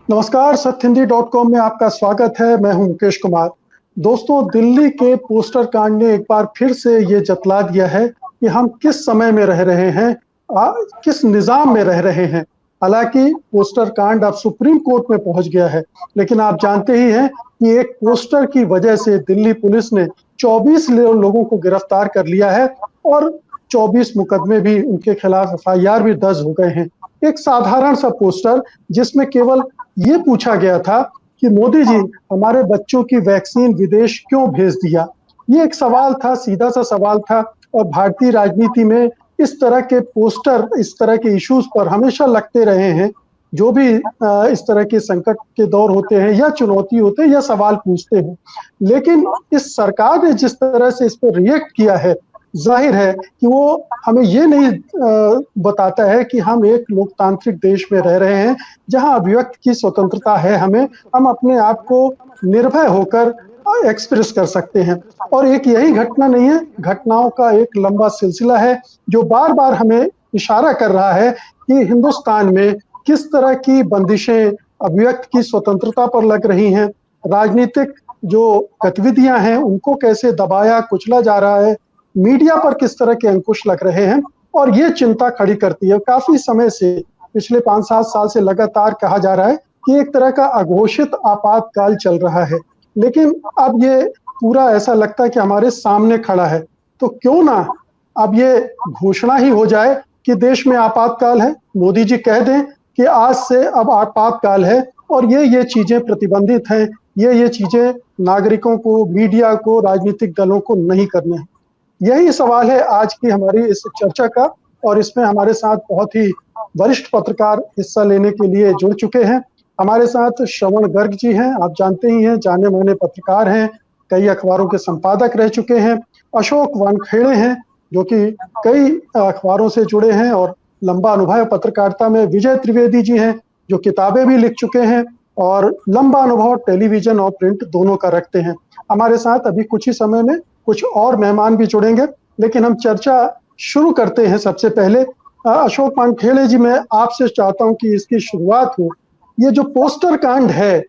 नमस्कार, सत्यहिंदी.com में आपका स्वागत है। मैं हूं मुकेश कुमार। दोस्तों, दिल्ली के पोस्टर कांड ने एक बार फिर से ये जतला दिया है कि हम किस समय में रह रहे हैं, किस निज़ाम में रह रहे हैं। हालांकि पोस्टर कांड अब सुप्रीम कोर्ट में पहुंच गया है, लेकिन आप जानते ही हैं कि एक पोस्टर की वजह से दिल्ली पुलिस ने 24 लोगों को गिरफ्तार कर लिया है और 24 मुकदमे भी उनके खिलाफ एफआईआर भी दर्ज हो गए हैं। एक साधारण सा पोस्टर जिसमें केवल ये पूछा गया था कि मोदी जी, हमारे बच्चों की वैक्सीन विदेश क्यों भेज दिया। ये एक सवाल था, सीधा सा सवाल था। और भारतीय राजनीति में इस तरह के पोस्टर, इस तरह के इश्यूज पर हमेशा लगते रहे हैं। जो भी इस तरह के संकट के दौर होते हैं या चुनौती होते हैं या सवाल पूछते हैं, लेकिन इस सरकार ने जिस तरह से इस पर रिएक्ट किया है, जाहिर है कि वो हमें ये नहीं बताता है कि हम एक लोकतांत्रिक देश में रह रहे हैं, जहां अभिव्यक्ति की स्वतंत्रता है। हम अपने आप को निर्भय होकर एक्सप्रेस कर सकते हैं। और एक यही घटना नहीं है, घटनाओं का एक लंबा सिलसिला है जो बार बार हमें इशारा कर रहा है कि हिंदुस्तान में किस तरह की बंदिशें अभिव्यक्ति की स्वतंत्रता पर लग रही हैं, राजनीतिक जो गतिविधियां हैं उनको कैसे दबाया कुचला जा रहा है, मीडिया पर किस तरह के अंकुश लग रहे हैं। और ये चिंता खड़ी करती है। काफी समय से, पिछले 5-7 साल से लगातार कहा जा रहा है कि एक तरह का अघोषित आपातकाल चल रहा है, लेकिन अब ये पूरा ऐसा लगता है कि हमारे सामने खड़ा है। तो क्यों ना अब ये घोषणा ही हो जाए कि देश में आपातकाल है। मोदी जी कह दें कि आज से अब आपातकाल है और ये चीजें प्रतिबंधित हैं, ये चीजें नागरिकों को, मीडिया को, राजनीतिक दलों को नहीं करने हैं। यही सवाल है आज की हमारी इस चर्चा का। और इसमें हमारे साथ बहुत ही वरिष्ठ पत्रकार हिस्सा लेने के लिए जुड़ चुके हैं। हमारे साथ श्रवण गर्ग जी हैं, आप जानते ही हैं, जाने माने पत्रकार हैं, कई अखबारों के संपादक रह चुके हैं। अशोक वानखेड़े हैं, जो कि कई अखबारों से जुड़े हैं और लंबा अनुभव है पत्रकारिता में। विजय त्रिवेदी जी हैं, जो किताबें भी लिख चुके हैं और लंबा अनुभव टेलीविजन और प्रिंट दोनों का रखते हैं। हमारे साथ अभी कुछ ही समय में कुछ और मेहमान भी जुड़ेंगे, लेकिन हम चर्चा शुरू करते हैं। सबसे पहले अशोक वानखेड़े जी, मैं आपसे चाहता हूं कि इसकी शुरुआत हो। ये जो पोस्टर कांड है,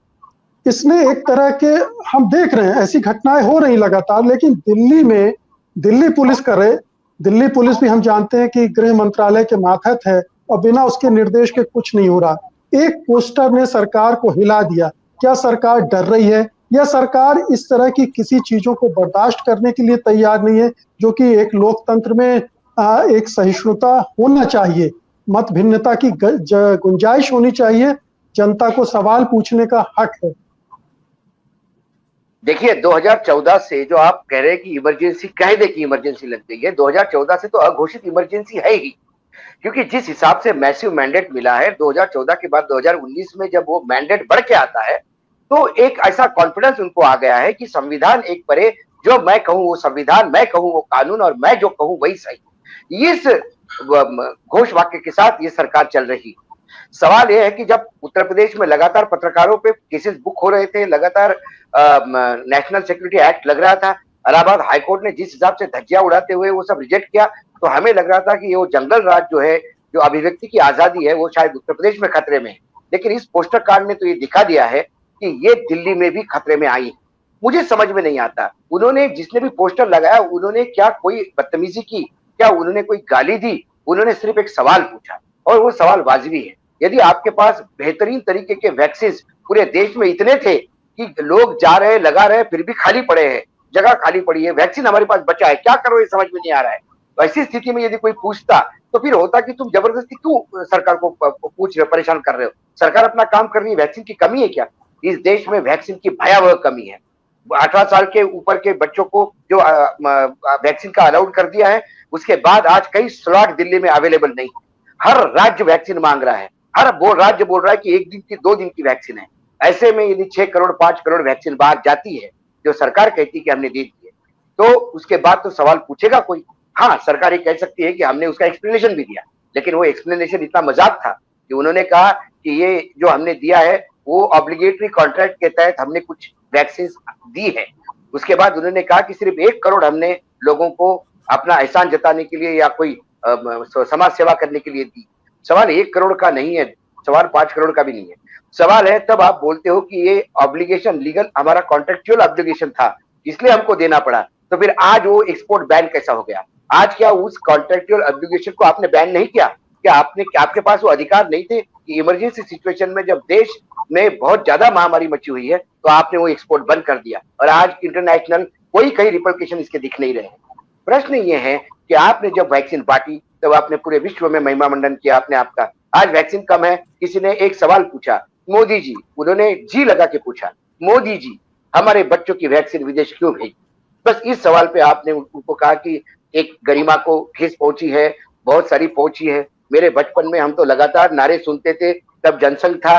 इसने एक तरह के, हम देख रहे हैं ऐसी घटनाएं हो रही लगातार, लेकिन दिल्ली में दिल्ली पुलिस करे, दिल्ली पुलिस भी हम जानते हैं कि गृह मंत्रालय के मातहत है और बिना उसके निर्देश के कुछ नहीं हो रहा। एक पोस्टर ने सरकार को हिला दिया। क्या सरकार डर रही है या सरकार इस तरह की किसी चीजों को बर्दाश्त करने के लिए तैयार नहीं है, जो कि एक लोकतंत्र में एक सहिष्णुता होना चाहिए, मत भिन्नता की गुंजाइश होनी चाहिए, जनता को सवाल पूछने का हक है। देखिए, 2014 से जो आप कह रहे हैं कि इमरजेंसी, कह दे कि इमरजेंसी लग गई है, 2014 से तो अघोषित इमरजेंसी है ही। क्योंकि जिस हिसाब से मैसिव मैंडेट मिला है 2014 के बाद 2019 में जब वो मैंडेट बढ़ के आता है, तो एक ऐसा कॉन्फिडेंस उनको आ गया है कि संविधान एक परे, जो मैं कहूं वो संविधान, मैं कहूं वो कानून, और मैं जो कहूं वही सही। इस घोष वाक्य के साथ ये सरकार चल रही। सवाल यह है कि जब उत्तर प्रदेश में लगातार पत्रकारों पे केसेस बुक हो रहे थे, लगातार नेशनल सिक्योरिटी एक्ट लग रहा था, इलाहाबाद हाईकोर्ट ने जिस हिसाब से धज्जियां उड़ाते हुए वो सब रिजेक्ट किया, तो हमें लग रहा था कि वो जंगल राज जो है, जो अभिव्यक्ति की आजादी है, वो शायद उत्तर प्रदेश में खतरे में है। लेकिन इस पोस्टर कार्ड ने तो ये दिखा दिया है कि ये दिल्ली में भी खतरे में आई। मुझे समझ में नहीं आता, उन्होंने, जिसने भी पोस्टर लगाया, उन्होंने क्या कोई बदतमीजी की, क्या उन्होंने कोई गाली दी? उन्होंने सिर्फ एक सवाल पूछा और वो सवाल वाजिबी है। यदि आपके पास बेहतरीन तरीके के वैक्सीन पूरे देश में इतने थे कि लोग जा रहे, लगा रहे, फिर भी खाली पड़े हैं, जगह खाली पड़ी है, वैक्सीन हमारे पास बचा है, क्या करो ये समझ में नहीं आ रहा है। ऐसी स्थिति में यदि कोई पूछता तो फिर होता कि तुम जबरदस्ती क्यों सरकार को पूछ रहे हो, परेशान कर रहे हो? सरकार अपना काम कर रही है, वैक्सीन की कमी है क्या? इस देश में वैक्सीन की भयावह कमी है। 18 साल के ऊपर के बच्चों को जो वैक्सीन का अलाउड कर दिया है, उसके बाद आज कई स्लॉट दिल्ली में अवेलेबल नहीं। हर राज्य वैक्सीन मांग रहा है, हर राज्य बोल रहा है कि 1 दिन की, 2 दिन की वैक्सीन है। ऐसे में यदि 6 करोड़ 5 करोड़ वैक्सीन बाहर जाती है, जो सरकार कहती है कि हमने दे दी है, तो उसके बाद तो सवाल पूछेगा कोई। हाँ, सरकार ये कह सकती है कि हमने उसका एक्सप्लेनेशन भी दिया, लेकिन वो एक्सप्लेनेशन इतना मजाक था कि उन्होंने कहा कि ये जो हमने दिया है वो ऑब्लिगेटरी कॉन्ट्रैक्ट के तहत हमने कुछ वैक्सीन दी है। उसके बाद उन्होंने कहा कि सिर्फ 1 करोड़ हमने लोगों को अपना एहसान जताने के लिए या कोई समाज सेवा करने के लिए दी। सवाल 1 करोड़ का नहीं है, सवाल 5 करोड़ का भी नहीं है। सवाल है तब आप बोलते हो कि ये ऑब्लिगेशन लीगल हमारा कॉन्ट्रेक्चुअल ऑब्लिगेशन था इसलिए हमको देना पड़ा, तो फिर आज वो एक्सपोर्ट बैन कैसा हो गया? आज क्या उस कॉन्ट्रेक्चुअल ऑब्लिगेशन को आपने बैन नहीं किया? क्या आपके पास वो अधिकार नहीं थे कि इमरजेंसी सिचुएशन में जब देश में बहुत ज्यादा महामारी मची हुई है तो आपने वो एक्सपोर्ट बंद कर दिया और आज इंटरनेशनल कोई कहीं रिपरकेशन इसके दिख नहीं रहे हैं। प्रश्न ये है कि आपने जब वैक्सीन बांटी तब आपने पूरे विश्व में महिमा मंडन किया आपने आपका। आज वैक्सीन कम है, किसी ने एक सवाल पूछा, मोदी जी, उन्होंने जी लगा के पूछा, मोदी जी हमारे बच्चों की वैक्सीन विदेश क्यों भेजी? बस इस सवाल पे आपने उनको कहा कि एक गरिमा को ठेस पहुंची है, बहुत सारी पहुंची है। मेरे बचपन में हम तो लगातार नारे सुनते थे, तब जनसंघ था,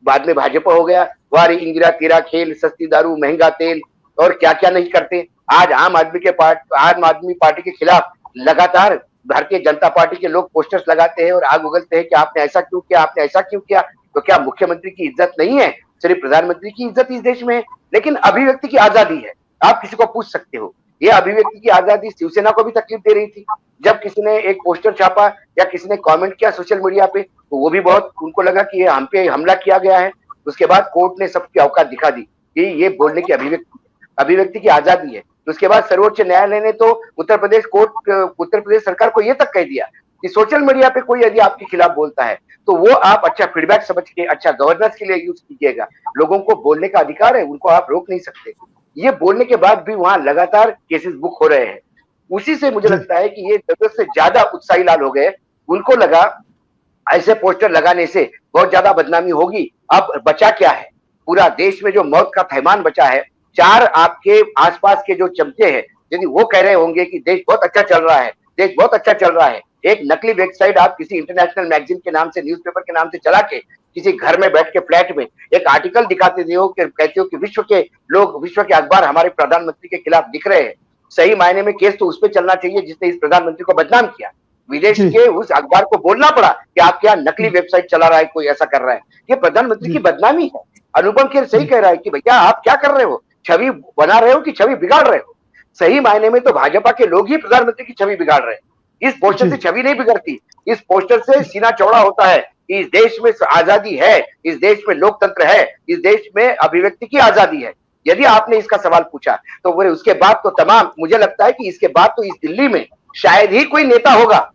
बाद में भाजपा हो गया, वारी इंदिरा तेरा खेल, सस्ती दारू महंगा तेल और क्या क्या नहीं करते। आज आम आदमी पार्टी के खिलाफ लगातार भारतीय जनता पार्टी के लोग पोस्टर्स लगाते हैं और आग उगलते हैं कि आपने ऐसा क्यों किया, आपने ऐसा क्यों किया। तो क्या मुख्यमंत्री की इज्जत नहीं है? सिर्फ प्रधानमंत्री की इज्जत इस देश में है। लेकिन अभिव्यक्ति की आजादी है, आप किसी को पूछ सकते हो। ये अभिव्यक्ति की आजादी शिवसेना को भी तकलीफ दे रही थी। जब किसी ने एक पोस्टर छापा या किसी ने कमेंट किया सोशल मीडिया पे तो वो भी बहुत उनको लगा कि ये हम पे हमला किया गया है। उसके बाद कोर्ट ने सबकी औकात दिखा दी कि ये बोलने की अभिव्यक्ति की आजादी है। तो उसके बाद सर्वोच्च न्यायालय ने तो उत्तर प्रदेश सरकार को ये तक कह दिया कि सोशल मीडिया पे कोई यदि आपके खिलाफ बोलता है तो वो आप अच्छा फीडबैक समझ के अच्छा गवर्नेंस के लिए यूज कीजिएगा। लोगों को बोलने का अधिकार है, उनको आप रोक नहीं सकते। ये बोलने के बाद भी वहां लगातार केसेस बुक हो रहे हैं। उसी से मुझे लगता है कि ये जरूरत से ज्यादा उत्साही लाल हो गए। उनको लगा ऐसे पोस्टर लगाने से बहुत ज्यादा बदनामी होगी। अब बचा क्या है? पूरा देश में जो मौत का थैमान बचा है, 4 आपके आसपास के जो चमचे हैं, यदि वो कह रहे होंगे कि देश बहुत अच्छा चल रहा है, देश बहुत अच्छा चल रहा है, एक नकली वेबसाइट आप किसी इंटरनेशनल मैगजीन के नाम से, न्यूज़पेपर के नाम से चला के किसी घर में बैठ के फ्लैट में एक आर्टिकल दिखाते हो कि कहते हो कि विश्व के अखबार हमारे प्रधानमंत्री के खिलाफ लिख रहे हैं। सही मायने में केस तो उस पर चलना चाहिए जिसने इस प्रधानमंत्री को बदनाम किया। विदेश के उस अखबार को बोलना पड़ा कि आपके यहाँ नकली वेबसाइट चला रहा है, कोई ऐसा कर रहा है। ये प्रधानमंत्री की बदनामी है। अनुपम खेर सही कह रहा है कि भैया आप क्या कर रहे हो, छवि बना रहे हो कि छवि बिगाड़ रहे हो? सही मायने में तो भाजपा के लोग ही प्रधानमंत्री की छवि बिगाड़ रहे हैं। इस पोस्टर से छवि नहीं बिगड़ती, इस पोस्टर से सीना चौड़ा होता है कि इस देश में आजादी है, इस देश में लोकतंत्र है, इस देश में अभिव्यक्ति की आजादी है। यदि आपने इसका सवाल पूछा तो वो उसके बाद तो तमाम, मुझे लगता है कि इसके बाद तो इस दिल्ली में शायद ही कोई नेता होगा।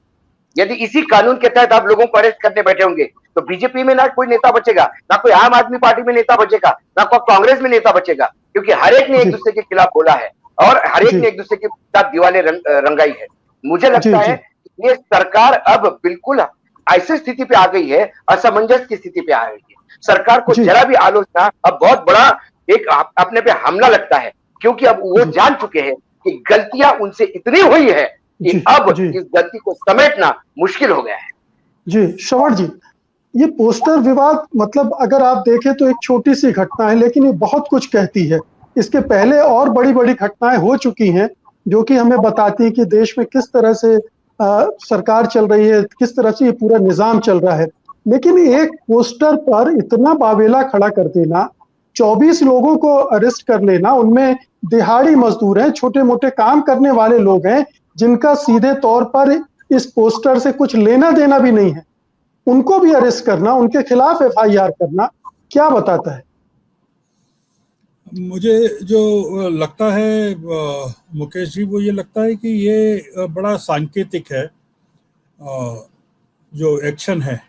यदि इसी कानून के तहत आप लोगों को अरेस्ट करने बैठे होंगे तो बीजेपी में ना कोई नेता बचेगा, ना कोई आम आदमी पार्टी में नेता बचेगा, ना कोई कांग्रेस में नेता बचेगा, क्योंकि हर एक ने एक दूसरे के खिलाफ बोला है और हर एक ने एक दूसरे के साथ दीवारें रंगाई है। मुझे लगता है ये सरकार अब बिल्कुल ऐसी स्थिति पे आ गई है, असमंजस की स्थिति पे आ गई है। सरकार को जरा भी आलोचना अब बहुत बड़ा एक अपने पे हमला लगता है, क्योंकि अब वो जान चुके हैं कि गलतियां उनसे इतनी हुई है कि अब इस गलती को समेटना मुश्किल हो गया है। जी श्रवण जी, ये पोस्टर विवाद मतलब अगर आप देखें तो एक छोटी सी घटना है, लेकिन ये बहुत कुछ कहती है। इसके पहले और बड़ी बड़ी घटनाएं हो चुकी हैं जो कि हमें बताती है कि देश में किस तरह से सरकार चल रही है, किस तरह से ये पूरा निजाम चल रहा है। लेकिन एक पोस्टर पर इतना बावेला खड़ा कर देना, 24 लोगों को अरेस्ट कर लेना, उनमें दिहाड़ी मजदूर हैं, छोटे मोटे काम करने वाले लोग हैं जिनका सीधे तौर पर इस पोस्टर से कुछ लेना देना भी नहीं है, उनको भी अरेस्ट करना, उनके खिलाफ एफआईआर करना, क्या बताता है? मुझे जो लगता है मुकेश जी, वो ये लगता है कि ये बड़ा सांकेतिक है। जो एक्शन है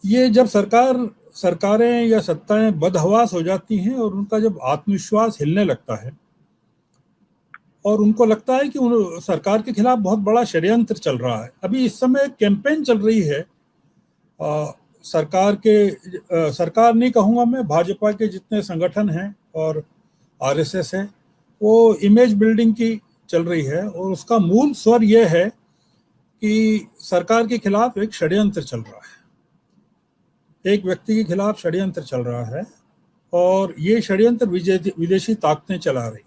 ये जब सरकारें या सत्ताएं बदहवास हो जाती हैं और उनका जब आत्मविश्वास हिलने लगता है और उनको लगता है कि सरकार के खिलाफ बहुत बड़ा षड्यंत्र चल रहा है। अभी इस समय कैंपेन चल रही है सरकार नहीं कहूँगा मैं, भाजपा के जितने संगठन हैं और आरएसएस है, वो इमेज बिल्डिंग की चल रही है और उसका मूल स्वर यह है कि सरकार के खिलाफ एक षड्यंत्र चल रहा है, एक व्यक्ति के खिलाफ षड्यंत्र चल रहा है और ये षड्यंत्र विदेशी ताकतें चला रही।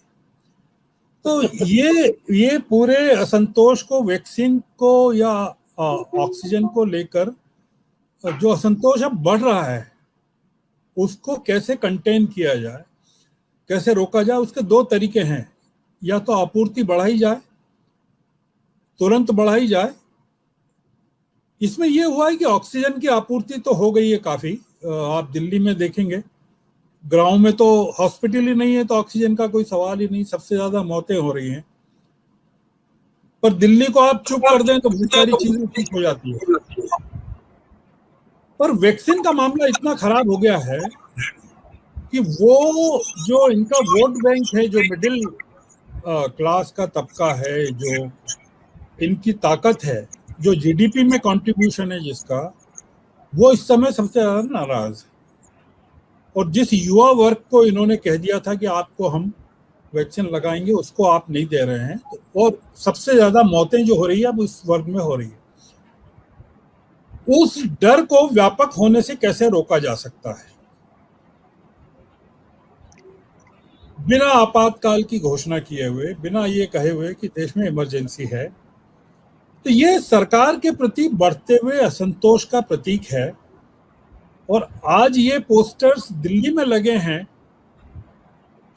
तो ये पूरे असंतोष को, वैक्सीन को या ऑक्सीजन को लेकर जो असंतोष अब बढ़ रहा है उसको कैसे कंटेन किया जाए, कैसे रोका जाए, उसके 2 तरीके हैं। या तो आपूर्ति बढ़ाई जाए, तुरंत बढ़ाई जाए, इसमें ये हुआ है कि ऑक्सीजन की आपूर्ति तो हो गई है काफी। आप दिल्ली में देखेंगे गाँव में तो हॉस्पिटल ही नहीं है, तो ऑक्सीजन का कोई सवाल ही नहीं, सबसे ज्यादा मौतें हो रही हैं। पर दिल्ली को आप चुप कर दें तो बहुत सारी चीजें ठीक हो जाती है। पर वैक्सीन का मामला इतना खराब हो गया है कि वो जो इनका वोट बैंक है, जो मिडिल क्लास का तबका है, जो इनकी ताकत है, जो जीडीपी में कंट्रीब्यूशन है जिसका, वो इस समय सबसे ज्यादा नाराज है। और जिस युवा वर्ग को इन्होंने कह दिया था कि आपको हम वैक्सीन लगाएंगे, उसको आप नहीं दे रहे हैं, और सबसे ज्यादा मौतें जो हो रही है अब उस वर्ग में हो रही है। उस डर को व्यापक होने से कैसे रोका जा सकता है? बिना आपातकाल की घोषणा किए हुए, बिना ये कहे हुए कि देश में इमरजेंसी है, तो ये सरकार के प्रति बढ़ते हुए असंतोष का प्रतीक है। और आज ये पोस्टर्स दिल्ली में लगे हैं,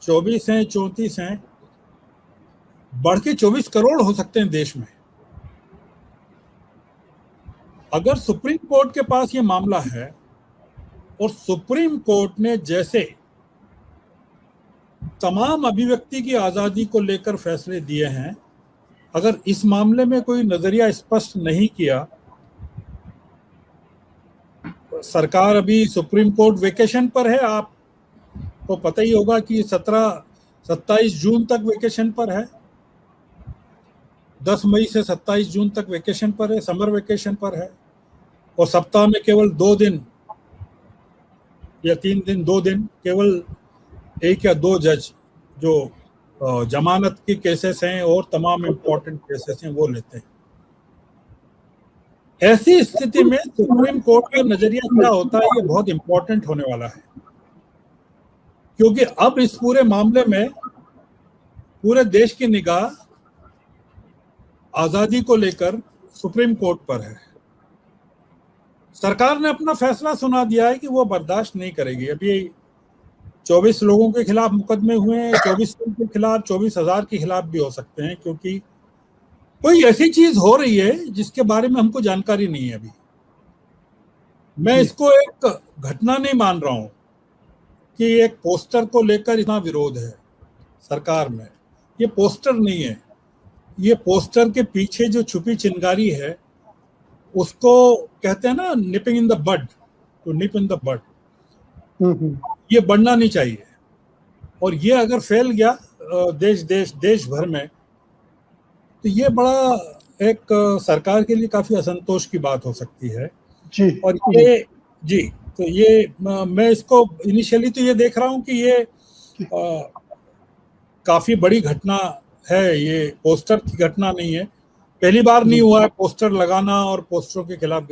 24 हैं, 34 हैं, बढ़ के 24 करोड़ हो सकते हैं देश में। अगर सुप्रीम कोर्ट के पास ये मामला है और सुप्रीम कोर्ट ने जैसे तमाम अभिव्यक्ति की आजादी को लेकर फैसले दिए हैं, अगर इस मामले में कोई नजरिया स्पष्ट नहीं किया, सरकार अभी सुप्रीम कोर्ट वेकेशन पर है, आपको पता ही होगा कि 27 जून तक वेकेशन पर है, 10 मई से 27 जून तक वेकेशन पर है, समर वेकेशन पर है। और सप्ताह में केवल 2 दिन या 3 दिन, 2 दिन केवल 1 या 2 जज जो जमानत के केसेस हैं और तमाम इम्पोर्टेंट केसेस हैं वो लेते हैं। ऐसी स्थिति में सुप्रीम कोर्ट का नजरिया क्या होता है, ये बहुत इंपॉर्टेंट होने वाला है, क्योंकि अब इस पूरे मामले में पूरे देश की निगाह आजादी को लेकर सुप्रीम कोर्ट पर है। सरकार ने अपना फैसला सुना दिया है कि वो बर्दाश्त नहीं करेगी। अभी 24 लोगों के खिलाफ मुकदमे हुए हैं, 24 के खिलाफ, 24,000 के खिलाफ भी हो सकते हैं, क्योंकि कोई ऐसी चीज हो रही है जिसके बारे में हमको जानकारी नहीं है अभी। मैं इसको एक घटना नहीं मान रहा हूं कि एक पोस्टर को लेकर इतना विरोध है सरकार में। ये पोस्टर नहीं है, ये पोस्टर के पीछे जो छुपी चिंगारी है उसको कहते हैं ना, nipping in the bud, to nip in the bud. ये बढ़ना नहीं चाहिए, और ये अगर फैल गया देश भर में, तो ये बड़ा एक सरकार के लिए काफी असंतोष की बात हो सकती है जी। और ये जी, तो ये मैं इसको इनिशियली तो ये देख रहा हूं कि ये काफी बड़ी घटना है, ये पोस्टर की घटना नहीं है, पहली बार नहीं हुआ है पोस्टर लगाना और पोस्टरों के खिलाफ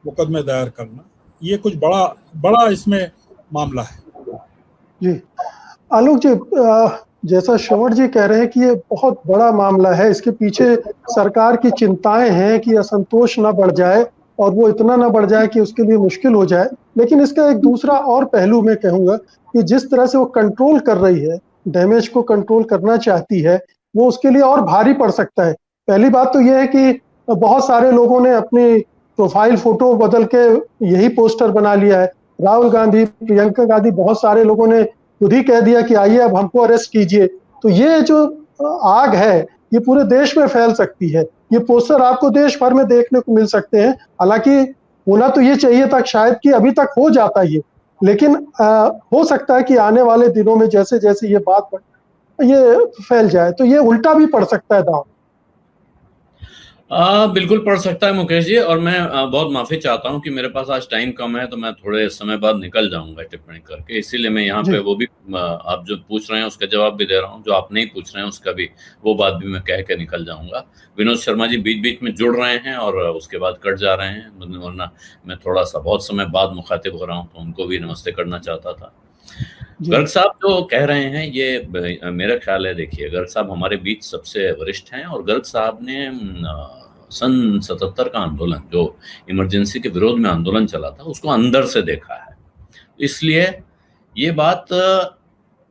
मुकदमे दायर करना। ये कुछ बड़ा इसमें मामला है। जी आलोक जी, जैसा श्रवण जी कह रहे हैं कि ये बहुत बड़ा मामला है, इसके पीछे सरकार की चिंताएं हैं कि असंतोष ना बढ़ जाए और वो इतना ना बढ़ जाए कि उसके लिए मुश्किल हो जाए। लेकिन इसका एक दूसरा और पहलू मैं कहूंगा कि जिस तरह से वो कंट्रोल कर रही है, डैमेज को कंट्रोल करना चाहती है, वो उसके लिए और भारी पड़ सकता है। पहली बात तो यह है कि बहुत सारे लोगों ने अपनी प्रोफाइल फोटो बदल के यही पोस्टर बना लिया है। राहुल गांधी, प्रियंका गांधी, बहुत सारे लोगों ने खुद ही कह दिया कि आइए अब हमको अरेस्ट कीजिए। तो ये जो आग है ये पूरे देश में फैल सकती है। ये पोस्टर आपको देश भर में देखने को मिल सकते हैं। हालांकि होना तो ये चाहिए था शायद कि अभी तक हो जाता ये, लेकिन हो सकता है कि आने वाले दिनों में जैसे जैसे ये बात ये फैल जाए तो ये उल्टा भी पड़ सकता है दांव। बिल्कुल पढ़ सकता है मुकेश जी, और मैं बहुत माफी चाहता हूं कि मेरे पास आज टाइम कम है, तो मैं थोड़े समय बाद निकल जाऊंगा टिप्पणी करके, इसीलिए मैं यहाँ पे वो भी आप जो पूछ रहे हैं उसका जवाब भी दे रहा हूँ, जो आप नहीं पूछ रहे हैं उसका भी वो बात भी मैं कह के निकल जाऊंगा। विनोद शर्मा जी बीच बीच में जुड़ रहे हैं और उसके बाद कट जा रहे हैं, वरना मैं थोड़ा सा बहुत समय बाद मुखातिब हो रहा हूँ, तो उनको भी नमस्ते करना चाहता था। गर्ग साहब जो कह रहे हैं ये मेरा ख्याल है, देखिए गर्ग साहब हमारे बीच सबसे वरिष्ठ हैं, और गर्ग साहब ने सन 77 का आंदोलन, जो इमरजेंसी के विरोध में आंदोलन चला था, उसको अंदर से देखा है। इसलिए ये बात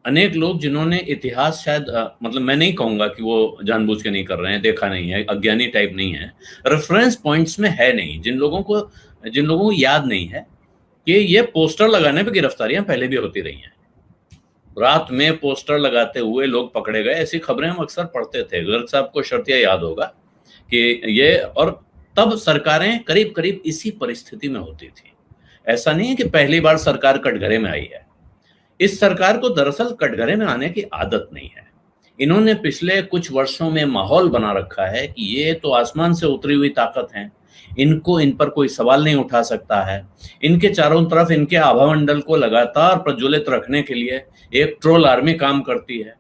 अनेक लोग जिन्होंने इतिहास शायद मतलब मैं नहीं कहूंगा कि वो जानबूझ के नहीं कर रहे हैं, देखा नहीं है, अज्ञानी टाइप नहीं है, रेफरेंस पॉइंट्स में है नहीं, जिन लोगों को याद नहीं है कि ये पोस्टर लगाने पे गिरफ्तारियां पहले भी होती रही हैं। रात में पोस्टर लगाते हुए लोग पकड़े गए, ऐसी खबरें हम अक्सर पढ़ते थे। गर्ग साहब को शर्तिया याद होगा कि ये, और तब सरकारें करीब करीब इसी परिस्थिति में होती थी। ऐसा नहीं है कि पहली बार सरकार कटघरे में आई है। इस सरकार को दरअसल कटघरे में आने की आदत नहीं है। इन्होंने पिछले कुछ वर्षों में माहौल बना रखा है कि ये तो आसमान से उतरी हुई ताकत है, इन पर कोई सवाल नहीं उठा सकता है। इनके चारों तरफ इनके आभामंडल को लगातार प्रज्वलित रखने के लिए एक ट्रोल आर्मी काम करती है,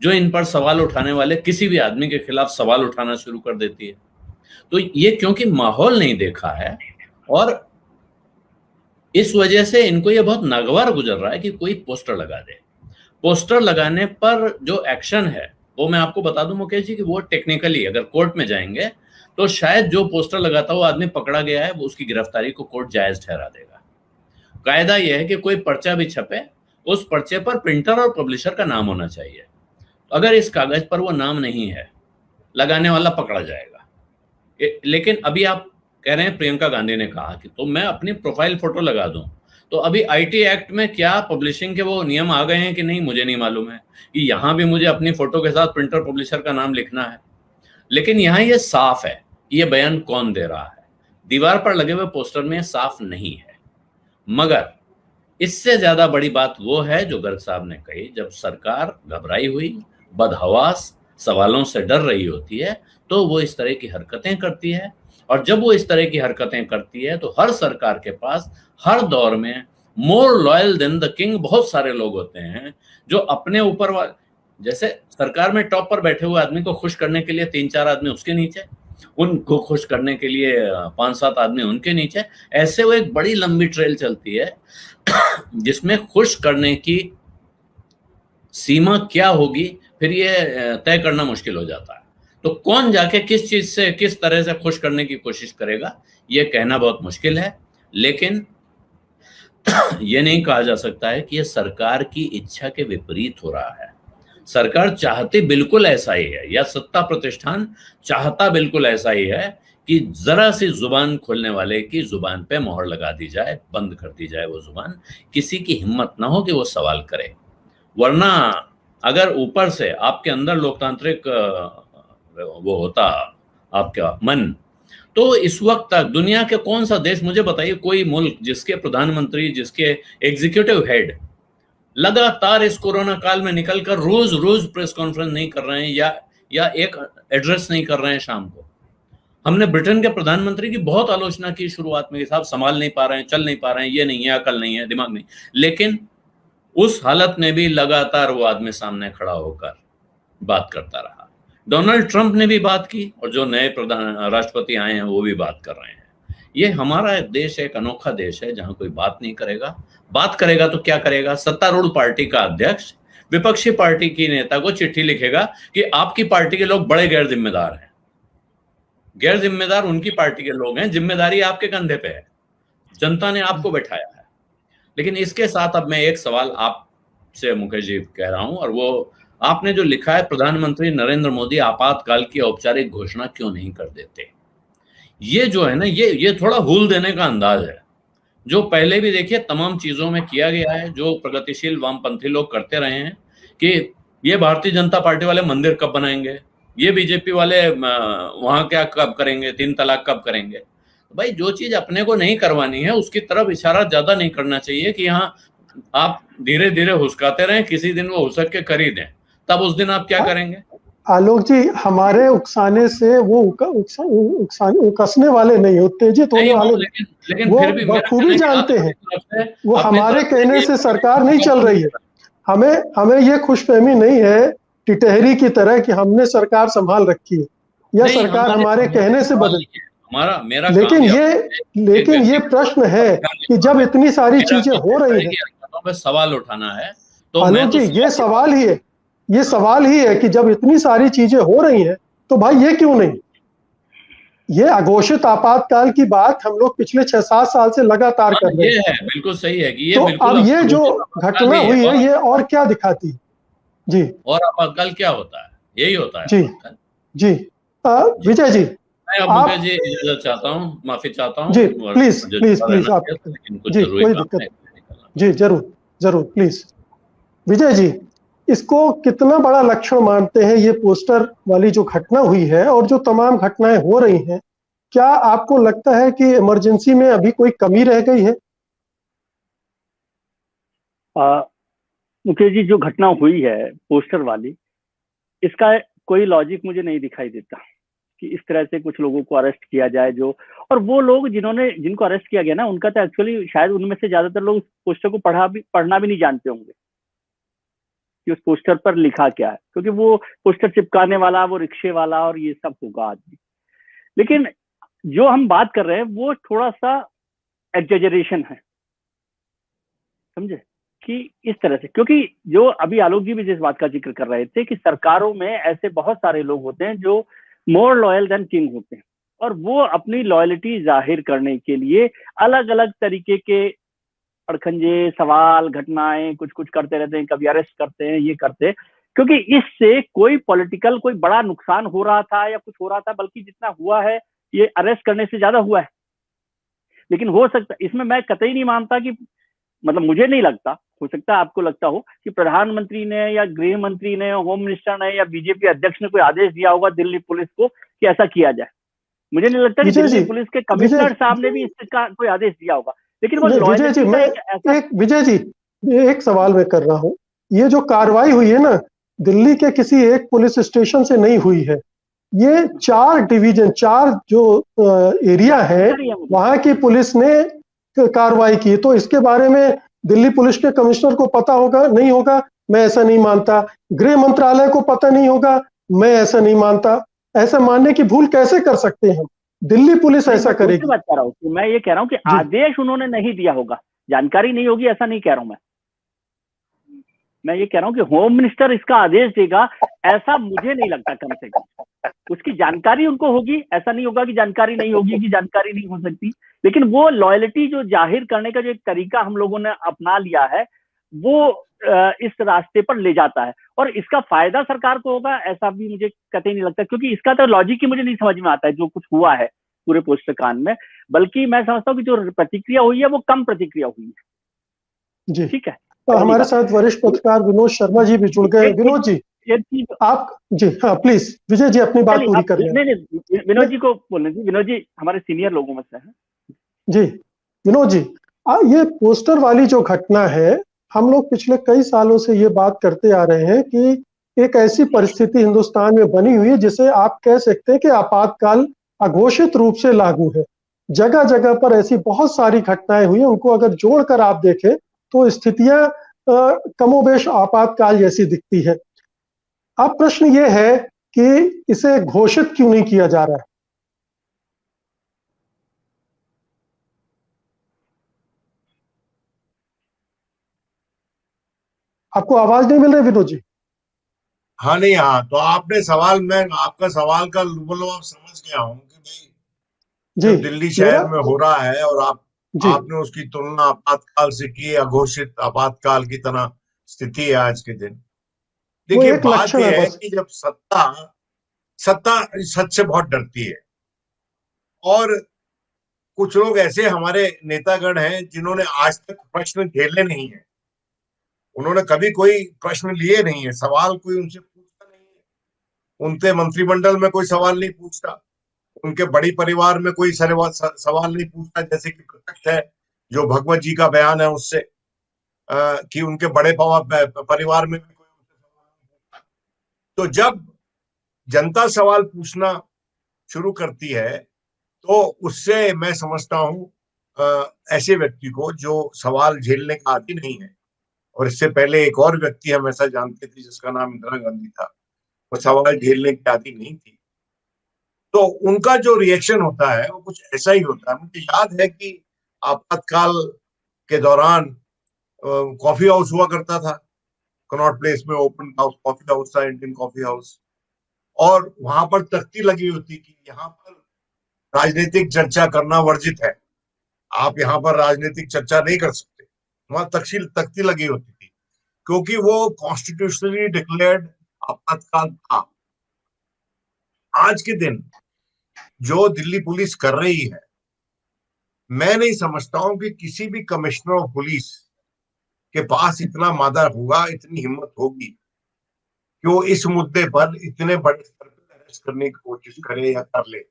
जो इन पर सवाल उठाने वाले किसी भी आदमी के खिलाफ सवाल उठाना शुरू कर देती है। तो ये क्योंकि माहौल नहीं देखा है, और इस वजह से इनको ये बहुत नागवार गुजर रहा है कि कोई पोस्टर लगा दे। पोस्टर लगाने पर जो एक्शन है वो मैं आपको बता दूं मुकेश जी कि वो टेक्निकली अगर कोर्ट में जाएंगे तो शायद जो पोस्टर लगाता हुआ आदमी पकड़ा गया है वो उसकी गिरफ्तारी को कोर्ट जायज ठहरा देगा। कायदा यह है कि कोई पर्चा भी छपे, उस पर्चे पर प्रिंटर और पब्लिशर का नाम होना चाहिए। अगर इस कागज पर वो नाम नहीं है, लगाने वाला पकड़ा जाएगा। लेकिन अभी आप कह रहे हैं प्रियंका गांधी ने कहा कि तो मैं अपनी प्रोफाइल फोटो लगा दूं, तो अभी आईटी एक्ट में क्या पब्लिशिंग के वो नियम आ गए हैं कि नहीं मुझे नहीं मालूम है कि यहां भी मुझे अपनी फोटो के साथ प्रिंटर पब्लिशर का नाम लिखना है। लेकिन यहां ये साफ है, ये बयान कौन दे रहा है, दीवार पर लगे हुए पोस्टर में साफ नहीं है। मगर इससे ज्यादा बड़ी बात वो है जो गर्ग साहब ने कही, जब सरकार घबराई हुई, बदहवास, सवालों से डर रही होती है तो वो इस तरह की हरकतें करती है। और जब वो इस तरह की हरकतें करती है तो हर सरकार के पास हर दौर में more loyal than the king बहुत सारे लोग होते हैं जो अपने ऊपर, जैसे सरकार में टॉप पर बैठे हुए आदमी को खुश करने के लिए 3-4 आदमी उसके नीचे, उनको खुश करने के लिए 5-7 आदमी उनके नीचे, ऐसे वो एक बड़ी लंबी ट्रेल चलती है जिसमें खुश करने की सीमा क्या होगी फिर ये तय करना मुश्किल हो जाता है। तो कौन जाके किस चीज से किस तरह से खुश करने की कोशिश करेगा ये कहना बहुत मुश्किल है। लेकिन ये नहीं कहा जा सकता है कि ये सरकार की इच्छा के विपरीत हो रहा है। सरकार चाहती बिल्कुल ऐसा ही है, या सत्ता प्रतिष्ठान चाहता बिल्कुल ऐसा ही है कि जरा सी जुबान खोलने वाले की जुबान पे मोहर लगा दी जाए, बंद कर दी जाए वो जुबान, किसी की हिम्मत ना हो कि वो सवाल करे। वरना अगर ऊपर से आपके अंदर लोकतांत्रिक वो होता आपका मन, तो इस वक्त तक दुनिया के कौन सा देश, मुझे बताइए कोई मुल्क जिसके प्रधानमंत्री, जिसके एग्जीक्यूटिव हेड लगातार इस कोरोना काल में निकलकर रोज रोज प्रेस कॉन्फ्रेंस नहीं कर रहे हैं या एक एड्रेस नहीं कर रहे हैं शाम को। हमने ब्रिटेन के प्रधानमंत्री की बहुत आलोचना की शुरुआत में, साहब संभाल नहीं पा रहे हैं, चल नहीं पा रहे हैं, ये नहीं है, अकल नहीं है, दिमाग नहीं। लेकिन उस हालत में भी लगातार वो आदमी सामने खड़ा होकर बात करता रहा। डोनाल्ड ट्रंप ने भी बात की और जो नए राष्ट्रपति आए हैं वो भी बात कर रहे हैं। ये हमारा देश एक अनोखा देश है जहां कोई बात नहीं करेगा। बात करेगा तो क्या करेगा, सत्तारूढ़ पार्टी का अध्यक्ष विपक्षी पार्टी की नेता को चिट्ठी लिखेगा कि आपकी पार्टी के लोग बड़े गैर जिम्मेदार हैं। गैर जिम्मेदार उनकी पार्टी के लोग हैं, जिम्मेदारी आपके कंधे पे है, जनता ने आपको बैठाया है। लेकिन इसके साथ अब मैं एक सवाल आपसे मुकेश जी कह रहा हूं, और वो आपने जो लिखा है, प्रधानमंत्री नरेंद्र मोदी आपातकाल की औपचारिक घोषणा क्यों नहीं कर देते। ये जो है ना, ये थोड़ा हूल देने का अंदाज है, जो पहले भी देखिए तमाम चीजों में किया गया है, जो प्रगतिशील वामपंथी लोग करते रहे हैं कि ये भारतीय जनता पार्टी वाले मंदिर कब बनाएंगे, ये बीजेपी वाले वहां क्या कब करेंगे, 3 तलाक कब करेंगे। भाई जो चीज अपने को नहीं करवानी है उसकी तरफ इशारा ज्यादा नहीं करना चाहिए कि हाँ आप धीरे धीरे हुसकाते रहें, किसी दिन वो हुसक के कर ही दें, तब उस दिन आप क्या करेंगे। आलोक जी, हमारे उकसाने से वो उकसने वाले नहीं होते जी, होने वाले लेकिन वो फिर भी बखूबी जानते हैं वो हमारे कहने से सरकार नहीं चल रही है। हमें ये खुशफहमी नहीं है टिटहरी की तरह कि हमने सरकार संभाल रखी है या सरकार हमारे कहने से बदल। मेरा लेकिन ये प्रश्न है कि जब इतनी सारी चीजें हो रही है, सवाल उठाना है तो आलोक जी ये सवाल ही है कि जब इतनी सारी चीजें हो रही हैं तो भाई ये क्यों नहीं। ये अघोषित आपातकाल की बात हम लोग पिछले 6-7 साल से लगातार कर रहे हैं। बिल्कुल सही है कि ये तो अब ये जो घटना हुई है ये और क्या दिखाती है। जी और आपातकाल क्या होता है, यही होता है जी आपातकाल। जी विजय जी, मैं अब आप मुकेश जी इजाजत चाहता हूँ, माफी चाहता हूँ, जी प्लीज मुझे प्लीज थोड़ा प्लीज रहना आप, चाहिए था, लेकिन कुछ जी जरूरी कोई काम दिक्कत, है इसलिए निकलना जी जरूर जरूर प्लीज। विजय जी, इसको कितना बड़ा लक्षण मानते हैं, ये पोस्टर वाली जो घटना हुई है और जो तमाम घटनाएं हो रही हैं, क्या आपको लगता है कि इमरजेंसी में अभी कोई कमी रह गई है? मुकेश जी, जो घटना हुई है पोस्टर वाली, इसका कोई लॉजिक मुझे नहीं दिखाई देता कि इस तरह से कुछ लोगों को अरेस्ट किया जाए। जो और वो लोग जिनको अरेस्ट किया गया ना, उनका तो एक्चुअली शायद उनमें से ज्यादातर लोग उस पोस्टर को पढ़ना भी नहीं जानते होंगे कि उस पोस्टर पर लिखा क्या है, क्योंकि वो पोस्टर चिपकाने वाला वो रिक्शे वाला और ये सब होगा आदमी। लेकिन जो हम बात कर रहे हैं वो थोड़ा सा एग्जेजरेशन है, समझे, कि इस तरह से, क्योंकि जो अभी आलोक जी भी जिस बात का जिक्र कर रहे थे कि सरकारों में ऐसे बहुत सारे लोग होते हैं जो मोर लॉयल देन किंग होते हैं, और वो अपनी लॉयल्टी जाहिर करने के लिए अलग अलग तरीके के अड़खंजे सवाल घटनाएं कुछ कुछ करते रहते हैं, कभी अरेस्ट करते हैं, ये करते हैं, क्योंकि इससे कोई पॉलिटिकल कोई बड़ा नुकसान हो रहा था या कुछ हो रहा था, बल्कि जितना हुआ है ये अरेस्ट करने से ज्यादा हुआ है। लेकिन हो सकता, इसमें मैं कतई नहीं मानता कि, मतलब मुझे नहीं लगता, हो सकता है आपको लगता हो कि प्रधानमंत्री ने या गृह मंत्री ने, होम मिनिस्टर ने या बीजेपी अध्यक्ष ने कोई आदेश दिया होगा दिल्ली पुलिस को कि ऐसा किया जाए। मुझे नहीं लगता कि विजय दिल्ली जी, पुलिस के विजय कमिश्नर साहब ने भी इसका कोई आदेश दिया होगा, लेकिन वो नहीं, विजय जी लॉयल्टी का मैं एक ऐसा। एक विजय जी, एक सवाल मैं कर रहा हूँ। ये जो कार्रवाई हुई है ना, दिल्ली के किसी एक पुलिस स्टेशन से नहीं हुई है, ये 4 डिवीजन, 4 जो एरिया है वहां की पुलिस ने कार्रवाई की। तो इसके बारे में दिल्ली पुलिस के कमिश्नर को पता होगा नहीं होगा, मैं ऐसा नहीं मानता। गृह मंत्रालय को पता नहीं होगा, मैं ऐसा नहीं मानता। ऐसा मानने की भूल कैसे कर सकते हैं? दिल्ली पुलिस ऐसा करेगी? बात कर रहा हूँ कि मैं ये कह रहा हूँ कि आदेश उन्होंने नहीं दिया होगा, जानकारी नहीं होगी, ऐसा नहीं कह रहा हूं मैं ये कह रहा हूँ कि होम मिनिस्टर इसका आदेश देगा, ऐसा मुझे नहीं लगता। कम से कम उसकी जानकारी उनको होगी, ऐसा नहीं होगा कि जानकारी नहीं होगी, कि जानकारी नहीं हो सकती, लेकिन वो लॉयल्टी जो जाहिर करने का जो एक तरीका हम लोगों ने अपना लिया है वो इस रास्ते पर ले जाता है, और इसका फायदा सरकार को होगा ऐसा भी मुझे कतई नहीं लगता, क्योंकि इसका तो लॉजिक ही मुझे नहीं समझ में आता है जो कुछ हुआ है पूरे पोस्टर कांड में। बल्कि मैं समझता हूँ कि जो प्रतिक्रिया हुई है वो कम प्रतिक्रिया हुई है। जी, ठीक है, हमारे साथ वरिष्ठ पत्रकार विनोद शर्मा जी भी जुड़ गए। विनोद जी, आप जी, हाँ प्लीज विजय जी अपनी बात पूरी कर लें। नहीं, विनोद जी को बोलने दीजिए, विनोद जी हमारे सीनियर लोगों में से हैं। जी विनोद जी, ये पोस्टर वाली जो घटना है, हम लोग पिछले कई सालों से ये बात करते आ रहे हैं कि एक ऐसी परिस्थिति हिंदुस्तान में बनी हुई है जिसे आप कह सकते हैं कि आपातकाल अघोषित रूप से लागू है। जगह जगह पर ऐसी बहुत सारी घटनाएं हुई हैं, उनको अगर जोड़कर आप देखें तो स्थितियां कमोबेश आपातकाल जैसी दिखती है। अब प्रश्न ये है कि इसे घोषित क्यों नहीं किया जा रहा है? आपको आवाज नहीं मिल रही विनोद जी? हाँ नहीं, हाँ तो आपने सवाल, मैं आपका सवाल का लुभ समझ गया हूँ कि भाई जी, जो दिल्ली शहर में हो रहा है और आपने उसकी तुलना आपातकाल से की, अघोषित आपातकाल की तरह स्थिति है आज के दिन। देखिए बात यह है कि जब सत्ता सच से बहुत डरती है, और कुछ लोग ऐसे हमारे नेतागण हैं जिन्होंने आज तक प्रश्न झेले नहीं है, उन्होंने कभी कोई प्रश्न लिए नहीं है, सवाल कोई उनसे पूछता नहीं है, उनके मंत्रिमंडल में कोई सवाल नहीं पूछता, उनके बड़ी परिवार में कोई सवाल नहीं पूछता, जैसे कि प्रत्यक्ष है जो भगवत जी का बयान है उससे कि उनके बड़े परिवार में भी कोई उनसे सवाल नहीं पूछता। तो जब जनता सवाल पूछना शुरू करती है तो उससे मैं समझता हूं ऐसे व्यक्ति को जो सवाल झेलने का आदी नहीं है, और इससे पहले एक और व्यक्ति हम ऐसा जानते थे जिसका नाम इंदिरा गांधी था, वो सवाल झेलने की आदी नहीं थी, तो उनका जो रिएक्शन होता है वो कुछ ऐसा ही होता है। मुझे याद है कि आपातकाल के दौरान कॉफी हाउस हुआ करता था, कनॉट प्लेस में ओपन हाउस कॉफी हाउस था, इंडियन कॉफी हाउस, और वहां पर तख्ती लगी होती कि यहाँ पर राजनीतिक चर्चा करना वर्जित है, आप यहाँ पर राजनीतिक चर्चा नहीं कर सकते। वहां तख्ती लगी होती थी। क्योंकि वो कॉन्स्टिट्यूशनली डिक्लेयर्ड आपातकाल था। आज के दिन जो दिल्ली पुलिस कर रही है, मैं नहीं समझता हूं कि किसी भी कमिश्नर ऑफ पुलिस के पास इतना मादा होगा, इतनी हिम्मत होगी कि वो इस मुद्दे पर इतने बड़े स्तर पर अरेस्ट करने की कोशिश करे या कर ले,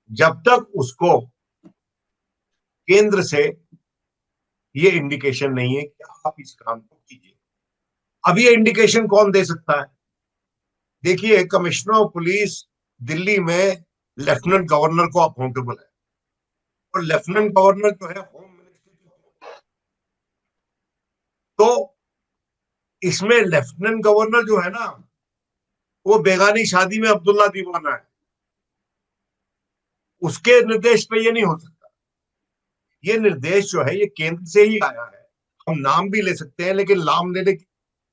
जब तक उसको केंद्र से ये इंडिकेशन नहीं है कि आप इस काम को कीजिए। अब ये इंडिकेशन कौन दे सकता है? देखिए, कमिश्नर ऑफ पुलिस दिल्ली में लेफ्टिनेंट गवर्नर को अकाउंटेबल है, और लेफ्टिनेंट गवर्नर जो है होम मिनिस्टर। तो इसमें लेफ्टिनेंट गवर्नर जो है ना, वो बेगानी शादी में अब्दुल्ला दीवाना है, उसके निर्देश पे ये नहीं हो सकता। ये निर्देश जो है ये केंद्र से ही आया है। हम नाम भी ले सकते हैं, लेकिन नाम लेने की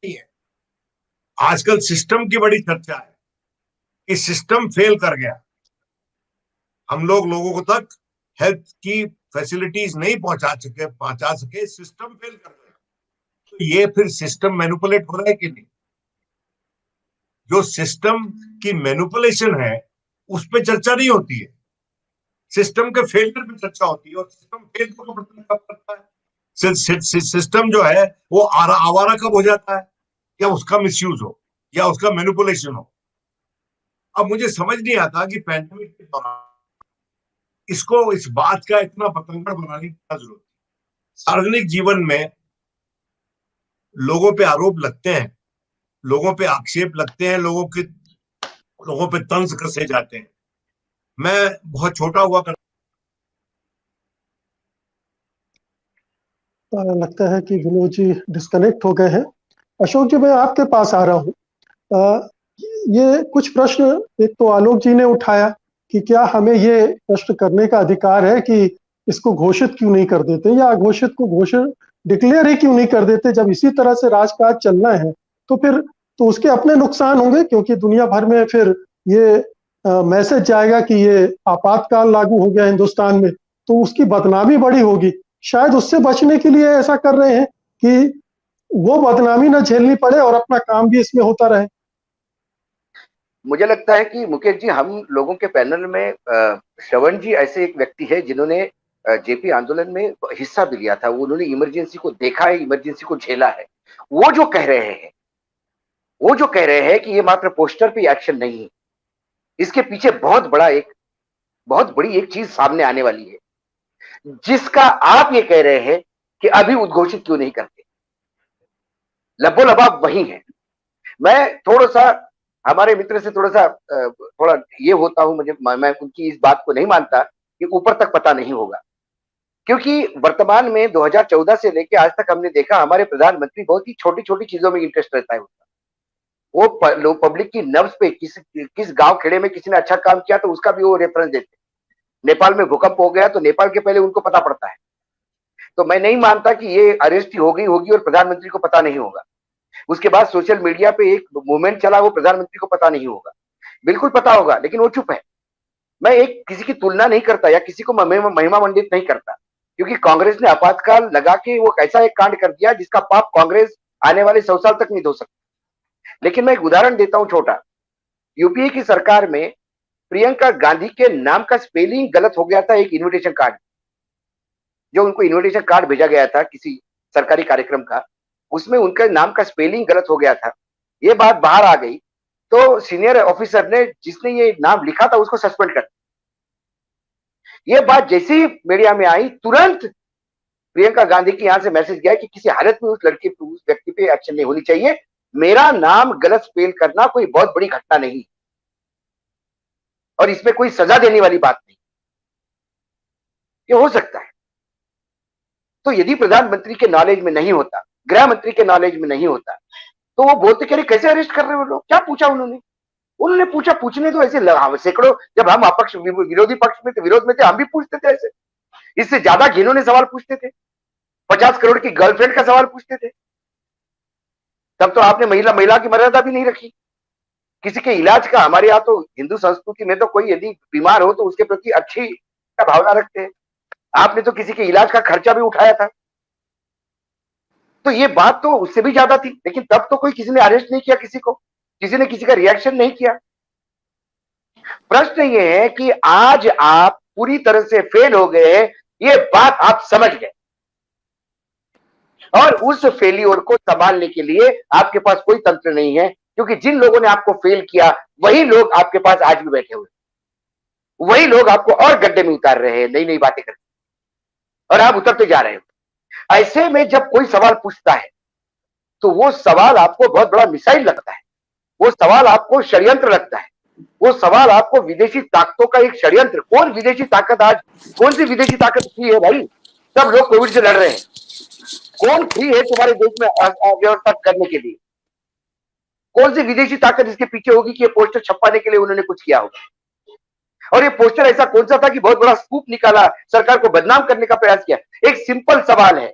नहीं है। आजकल सिस्टम की बड़ी चर्चा है कि सिस्टम फेल कर गया, हम लोगों तक हेल्थ की फैसिलिटीज नहीं पहुंचा सके, सिस्टम फेल कर गया। तो ये फिर सिस्टम मैनिपुलेट हो रहा है कि नहीं? जो सिस्टम की मैनिपुलेशन है उस पर चर्चा नहीं होती है, सिस्टम के फेलियर पे चर्चा होती है। और सिस्टम फेल को कब करता है? सिस्टम जो है वो आवारा कब हो जाता है? या उसका मिसयूज हो या उसका मैनिपुलेशन हो। अब मुझे समझ नहीं आता कि पैंडेमिक के दौरान इसको, इस बात का इतना पतंगड़ बनाने की क्या जरूरत है? सार्वजनिक जीवन में लोगों पे आरोप लगते हैं, लोगों पे आक्षेप लगते हैं, लोगों पे तंज कसे जाते हैं। मैं बहुत छोटा हुआ कर लगता है कि विनोद जी डिस्कनेक्ट हो गए हैं। अशोक जी, मैं आपके पास आ रहा हूँ। ये कुछ प्रश्न एक तो आलोक जी ने उठाया कि क्या हमें ये प्रश्न करने का अधिकार है कि इसको घोषित क्यों नहीं कर देते, या घोषित को घोषित डिक्लेयर ही क्यों नहीं कर देते। जब इसी तरह से राजकाज चलना है तो फिर तो उसके अपने नुकसान होंगे, क्योंकि दुनिया भर में फिर ये मैसेज जाएगा कि ये आपातकाल लागू हो गया हिंदुस्तान में, तो उसकी बदनामी बड़ी होगी। शायद उससे बचने के लिए ऐसा कर रहे हैं कि वो बदनामी ना झेलनी पड़े और अपना काम भी इसमें होता रहे। मुझे लगता है कि मुकेश जी, हम लोगों के पैनल में श्रवण जी ऐसे एक व्यक्ति है जिन्होंने जेपी आंदोलन में हिस्सा भी लिया था। उन्होंने इमरजेंसी को देखा है, इमरजेंसी को झेला है। वो जो कह रहे हैं कि ये मात्र पोस्टर पे एक्शन नहीं है, इसके पीछे बहुत बड़ी एक चीज सामने आने वाली है, जिसका आप ये कह रहे हैं कि अभी उद्घोषित क्यों नहीं करते। लबोलबाब वही है। मैं थोड़ा सा हमारे मित्र से थोड़ा ये होता हूं, मैं उनकी इस बात को नहीं मानता कि ऊपर तक पता नहीं होगा, क्योंकि वर्तमान में 2014 से लेकर आज तक हमने देखा हमारे प्रधानमंत्री बहुत ही छोटी छोटी चीजों में इंटरेस्ट रहता है उसका। वो पब्लिक की नब्ज पे किस गांव खेड़े में किसी ने अच्छा काम किया तो उसका भी वो रेफरेंस देते। नेपाल में भूकंप हो गया तो नेपाल के पहले उनको पता पड़ता है। तो मैं नहीं मानता कि ये अरेस्ट हो गई होगी और प्रधानमंत्री को पता नहीं होगा। उसके बाद सोशल मीडिया पे एक मूवमेंट चला, वो प्रधानमंत्री को पता नहीं होगा। बिल्कुल पता होगा, लेकिन वो चुप है। मैं किसी की तुलना नहीं करता या किसी को महिमा मंडित नहीं करता, क्योंकि कांग्रेस ने आपातकाल लगा के वो ऐसा एक कांड कर दिया जिसका पाप कांग्रेस आने वाले 100 साल तक नहीं धो सकती। लेकिन मैं एक उदाहरण देता हूं छोटा। यूपीए की सरकार में प्रियंका गांधी के नाम का स्पेलिंग गलत हो गया था। एक इन्विटेशन कार्ड, जो उनको इन्विटेशन कार्ड भेजा गया था किसी सरकारी कार्यक्रम का, उसमें उनके नाम का स्पेलिंग गलत हो गया था। ये बात बाहर आ गई तो सीनियर ऑफिसर ने, जिसने ये नाम लिखा था, उसको सस्पेंड कर दिया। ये बात जैसे ही मीडिया में आई, तुरंत प्रियंका गांधी की यहां से मैसेज गया कि किसी हालत में उस व्यक्ति पे एक्शन नहीं होनी चाहिए। मेरा नाम गलत स्पेल करना कोई बहुत बड़ी घटना नहीं, और इसमें कोई सजा देने वाली बात नहीं। ये हो सकता है। तो यदि प्रधानमंत्री के नॉलेज में नहीं होता, गृह मंत्री के नॉलेज में नहीं होता, तो वो बोलते कि कैसे अरेस्ट कर रहे हो लोग, क्या पूछा उन्होंने पूछा, पूछने तो ऐसे सैकड़ों, जब हम अपक्ष विरोधी पक्ष में थे, विरोध में थे, हम भी पूछते थे ऐसे। इससे ज्यादा घिनौने सवाल पूछते थे, 50 करोड़ की गर्लफ्रेंड का सवाल पूछते थे। तब तो आपने महिला की मर्यादा भी नहीं रखी। किसी के इलाज का, हमारे यहाँ तो हिंदू संस्कृति में तो कोई यदि बीमार हो तो उसके प्रति अच्छी भावना रखते हैं। आपने तो किसी के इलाज का खर्चा भी उठाया था। तो ये बात तो उससे भी ज्यादा थी, लेकिन तब तो कोई किसी ने अरेस्ट नहीं किया, किसी ने किसी का रिएक्शन नहीं किया। प्रश्न ये है कि आज आप पूरी तरह से फेल हो गए हैं, ये बात आप समझ गए, और उस फेलियर को संभालने के लिए आपके पास कोई तंत्र नहीं है, क्योंकि जिन लोगों ने आपको फेल किया वही लोग आपके पास आज भी बैठे हुए, वही लोग आपको और गड्ढे में उतार रहे हैं, नई नई बातें करके, और आप उतरते जा रहे हो। ऐसे में जब कोई सवाल पूछता है तो वो सवाल आपको बहुत बड़ा मिसाइल लगता है, वो सवाल आपको षड्यंत्र लगता है, वो सवाल आपको विदेशी ताकतों का एक षड्यंत्र। कौन विदेशी ताकत, आज कौन सी विदेशी ताकत फ्री है भाई? सब लोग कोविड से लड़ रहे हैं, कौन फ्री है तुम्हारे देश में अव्यवस्था करने के लिए? कौन सी विदेशी ताकत इसके पीछे होगी कि ये पोस्टर छपाने के लिए उन्होंने कुछ किया होगा? और ये पोस्टर ऐसा कौन सा था कि बहुत बड़ा स्कूप निकाला, सरकार को बदनाम करने का प्रयास किया? एक सिंपल सवाल है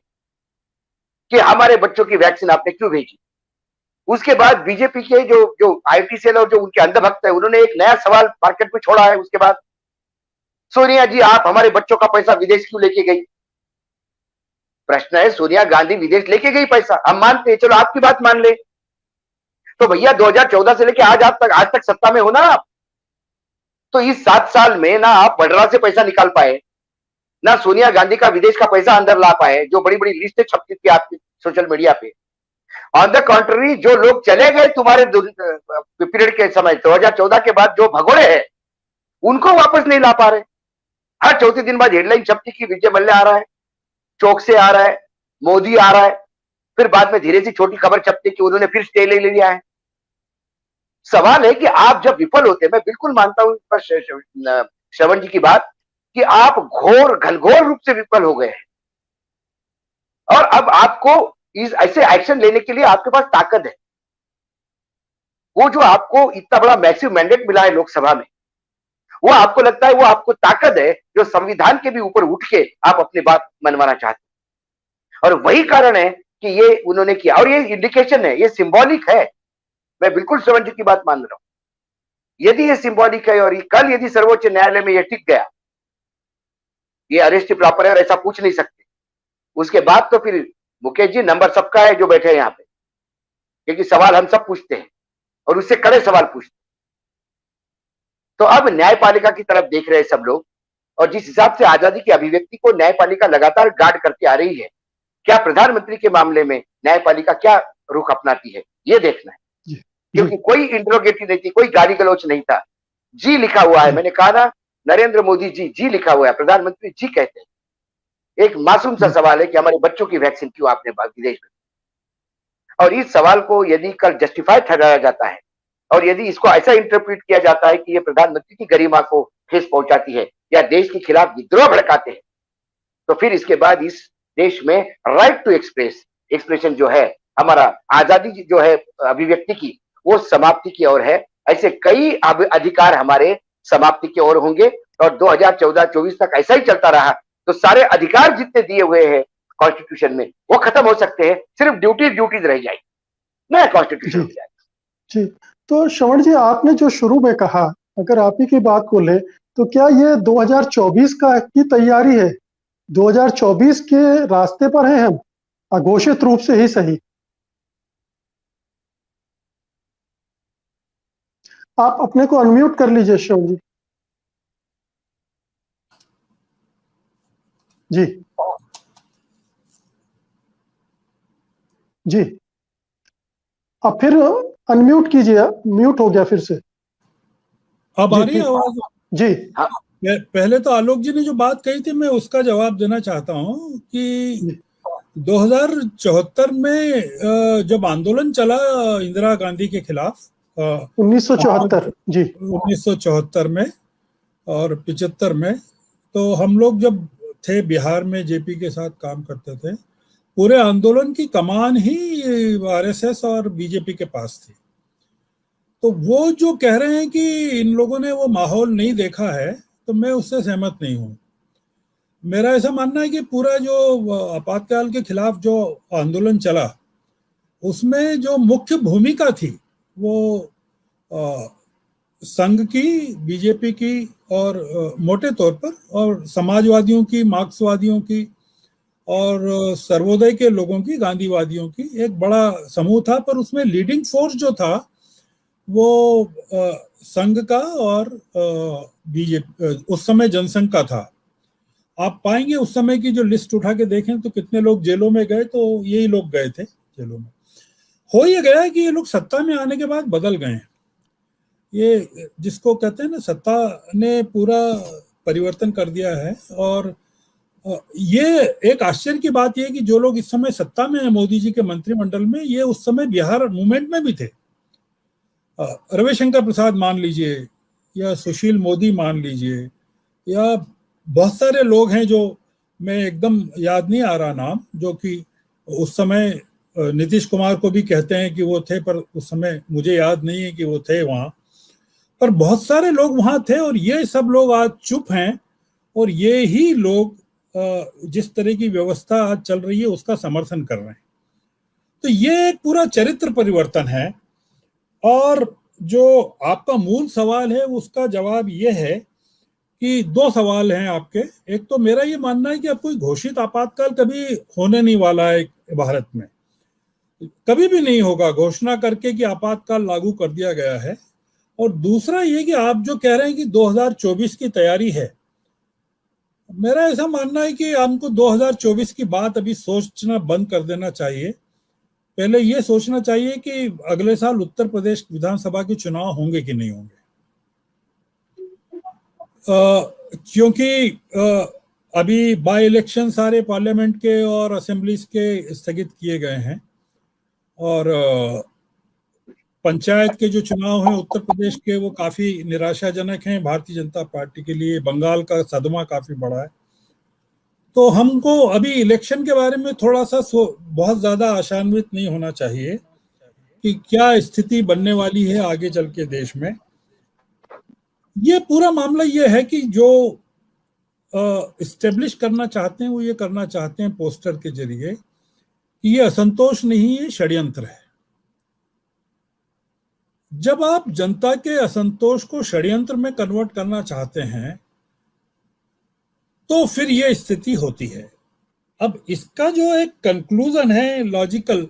कि हमारे बच्चों की वैक्सीन आपने क्यों भेजी? उसके बाद बीजेपी के जो आईटी सेल और जो उनके अंधभक्त है, उन्होंने एक नया सवाल मार्केट में छोड़ा है। उसके बाद सोनिया जी, आप हमारे बच्चों का पैसा विदेश क्यों लेके गई? प्रश्न है, सोनिया गांधी विदेश लेके गई पैसा, हम मानते हैं, चलो आपकी बात मान ले। तो भैया 2014 से लेके आज तक सत्ता में हो ना आप, तो इस 7 साल में ना आप वडरा से पैसा निकाल पाए, ना सोनिया गांधी का विदेश का पैसा अंदर ला पाए, जो बड़ी बड़ी लिस्टें छपती थी आपकी सोशल मीडिया पे। ऑन द कॉन्ट्ररी, जो लोग चले गए तुम्हारे पीरियड के समय 2014 के बाद, जो भगोड़े हैं, उनको वापस नहीं ला पा रहे। हर चौथे दिन बाद हेडलाइन छपती कि विजय मल्ल्या आ रहा है, चौक से आ रहा है, मोदी आ रहा है, फिर बाद में धीरे से छोटी खबर छपती कि उन्होंने फिर स्टे ले लिया है। सवाल है कि आप जब विफल होते हैं, मैं बिल्कुल मानता हूं श्रवण जी की बात, कि आप घनघोर रूप से विफल हो गए हैं, और अब आपको इस ऐसे एक्शन लेने के लिए आपके पास ताकत है। वो जो आपको इतना बड़ा मैसिव मैंडेट मिला है लोकसभा में, वो आपको लगता है वो आपको ताकत है जो संविधान के भी ऊपर उठ के आप अपनी बात मनवाना चाहते हैं। और वही कारण है कि ये उन्होंने किया, और ये इंडिकेशन है, ये सिंबॉलिक है। मैं बिल्कुल श्रवण जी की बात मान रहा हूं। यदि ये सिंबॉलिक है, और कल यदि सर्वोच्च न्यायालय में ये टिक गया, ये अरेस्ट प्रॉपर है और ऐसा पूछ नहीं सकते, उसके बाद तो फिर मुकेश जी नंबर सबका है जो बैठे हैं यहाँ पे, क्योंकि सवाल हम सब पूछते हैं और उससे कड़े सवाल पूछते हैं। तो अब न्यायपालिका की तरफ देख रहे हैं सब लोग, और जिस हिसाब से आजादी की अभिव्यक्ति को न्यायपालिका लगातार गार्ड करके आ रही है, क्या प्रधानमंत्री के मामले में न्यायपालिका क्या रुख अपनाती है, ये देखना है। क्योंकि कोई इंट्रोगेटिव नहीं थी, कोई गाली गलौच नहीं था, जी लिखा हुआ है। मैंने कहा ना, नरेंद्र मोदी जी, जी लिखा हुआ है, प्रधानमंत्री जी कहते हैं। एक मासूम सा सवाल है कि हमारे बच्चों की वैक्सीन क्यों आपने विदेश में, और इस सवाल को यदि कल जस्टिफाई ठहराया जाता है, और यदि इसको ऐसा इंटरप्रेट किया जाता है कि ये प्रधानमंत्री की गरिमा को ठेस पहुंचाती है या देश के खिलाफ विद्रोह भड़काते हैं, तो फिर इसके बाद इस देश में राइट टू एक्सप्रेशन जो है, हमारा आजादी जो है अभिव्यक्ति की, वो समाप्ति की ओर है। ऐसे कई अधिकार हमारे समाप्ति की ओर होंगे, और 2014-24 तक ऐसा ही चलता रहा तो सारे अधिकार जितने दिए हुए हैं कॉन्स्टिट्यूशन में, वो खत्म हो सकते हैं, सिर्फ ड्यूटीज रह जाएगी, नया कॉन्स्टिट्यूशन हो जाएगा। जी, तो श्रवण जी, आपने जो शुरू में कहा, अगर आप ही की बात को ले, तो क्या ये 2024 की तैयारी है? 2024 के रास्ते पर हैं हम, अघोषित रूप से ही सही। आप अपने को अनम्यूट कर लीजिए श्रवण जी। जी जी, आप फिर अनम्यूट कीजिए, म्यूट हो गया फिर से। अब आ रही है आवाज? जी हाँ। पहले तो आलोक जी ने जो बात कही थी, मैं उसका जवाब देना चाहता हूं कि 2074 में जब आंदोलन चला इंदिरा गांधी के खिलाफ, 1974, जी 1974 में और 75 में, तो हम लोग जब थे बिहार में, जेपी के साथ काम करते थे, पूरे आंदोलन की कमान ही आरएसएस और बीजेपी के पास थी। तो वो जो कह रहे हैं कि इन लोगों ने वो माहौल नहीं देखा है, तो मैं उससे सहमत नहीं हूँ। मेरा ऐसा मानना है कि पूरा जो आपातकाल के खिलाफ जो आंदोलन चला, उसमें जो मुख्य भूमिका थी वो संघ की, बीजेपी की, और मोटे तौर पर, और समाजवादियों की, मार्क्सवादियों की, और सर्वोदय के लोगों की, गांधीवादियों की एक बड़ा समूह था, पर उसमें लीडिंग फोर्स जो था वो संघ का और बीजेपी, उस समय जनसंघ का था। आप पाएंगे उस समय की जो लिस्ट उठा के देखें तो कितने लोग जेलों में गए, तो यही लोग गए थे जेलों में। हो ये गया है कि ये लोग सत्ता में आने के बाद बदल गए हैं। ये जिसको कहते हैं ना, सत्ता ने पूरा परिवर्तन कर दिया है। और ये एक आश्चर्य की बात यह है कि जो लोग इस समय सत्ता में हैं मोदी जी के मंत्रिमंडल में, ये उस समय बिहार मूवमेंट में भी थे। रविशंकर प्रसाद मान लीजिए, या सुशील मोदी मान लीजिए, या बहुत सारे लोग हैं जो मैं एकदम याद नहीं आ रहा नाम, जो कि उस समय नीतीश कुमार को भी कहते हैं कि वो थे, पर उस समय मुझे याद नहीं है कि वो थे वहां। पर बहुत सारे लोग वहां थे और ये सब लोग आज चुप हैं, और ये ही लोग जिस तरह की व्यवस्था आज चल रही है उसका समर्थन कर रहे हैं। तो ये एक पूरा चरित्र परिवर्तन है। और जो आपका मूल सवाल है उसका जवाब ये है कि दो सवाल हैं आपके। एक तो मेरा ये मानना है कि अब कोई घोषित आपातकाल कभी होने नहीं वाला है भारत में, कभी भी नहीं होगा घोषणा करके कि आपातकाल लागू कर दिया गया है। और दूसरा ये कि आप जो कह रहे हैं कि 2024 की तैयारी है, मेरा ऐसा मानना है कि हमको 2024 की बात अभी सोचना बंद कर देना चाहिए। पहले ये सोचना चाहिए कि अगले साल उत्तर प्रदेश विधानसभा के चुनाव होंगे कि नहीं होंगे। क्योंकि अभी बाय इलेक्शन सारे पार्लियामेंट के और असेंबलीज के स्थगित किए गए हैं, और पंचायत के जो चुनाव हैं उत्तर प्रदेश के वो काफी निराशाजनक हैं भारतीय जनता पार्टी के लिए। बंगाल का सदमा काफी बड़ा है। तो हमको अभी इलेक्शन के बारे में थोड़ा सा बहुत ज्यादा आशान्वित नहीं होना चाहिए कि क्या स्थिति बनने वाली है आगे चल के देश में। ये पूरा मामला ये है कि जो इस्टेब्लिश करना चाहते हैं वो ये करना चाहते हैं पोस्टर के जरिए कि ये असंतोष नहीं है, षड्यंत्र है। जब आप जनता के असंतोष को षड्यंत्र में कन्वर्ट करना चाहते हैं तो फिर ये स्थिति होती है। अब इसका जो एक कंक्लूजन है लॉजिकल,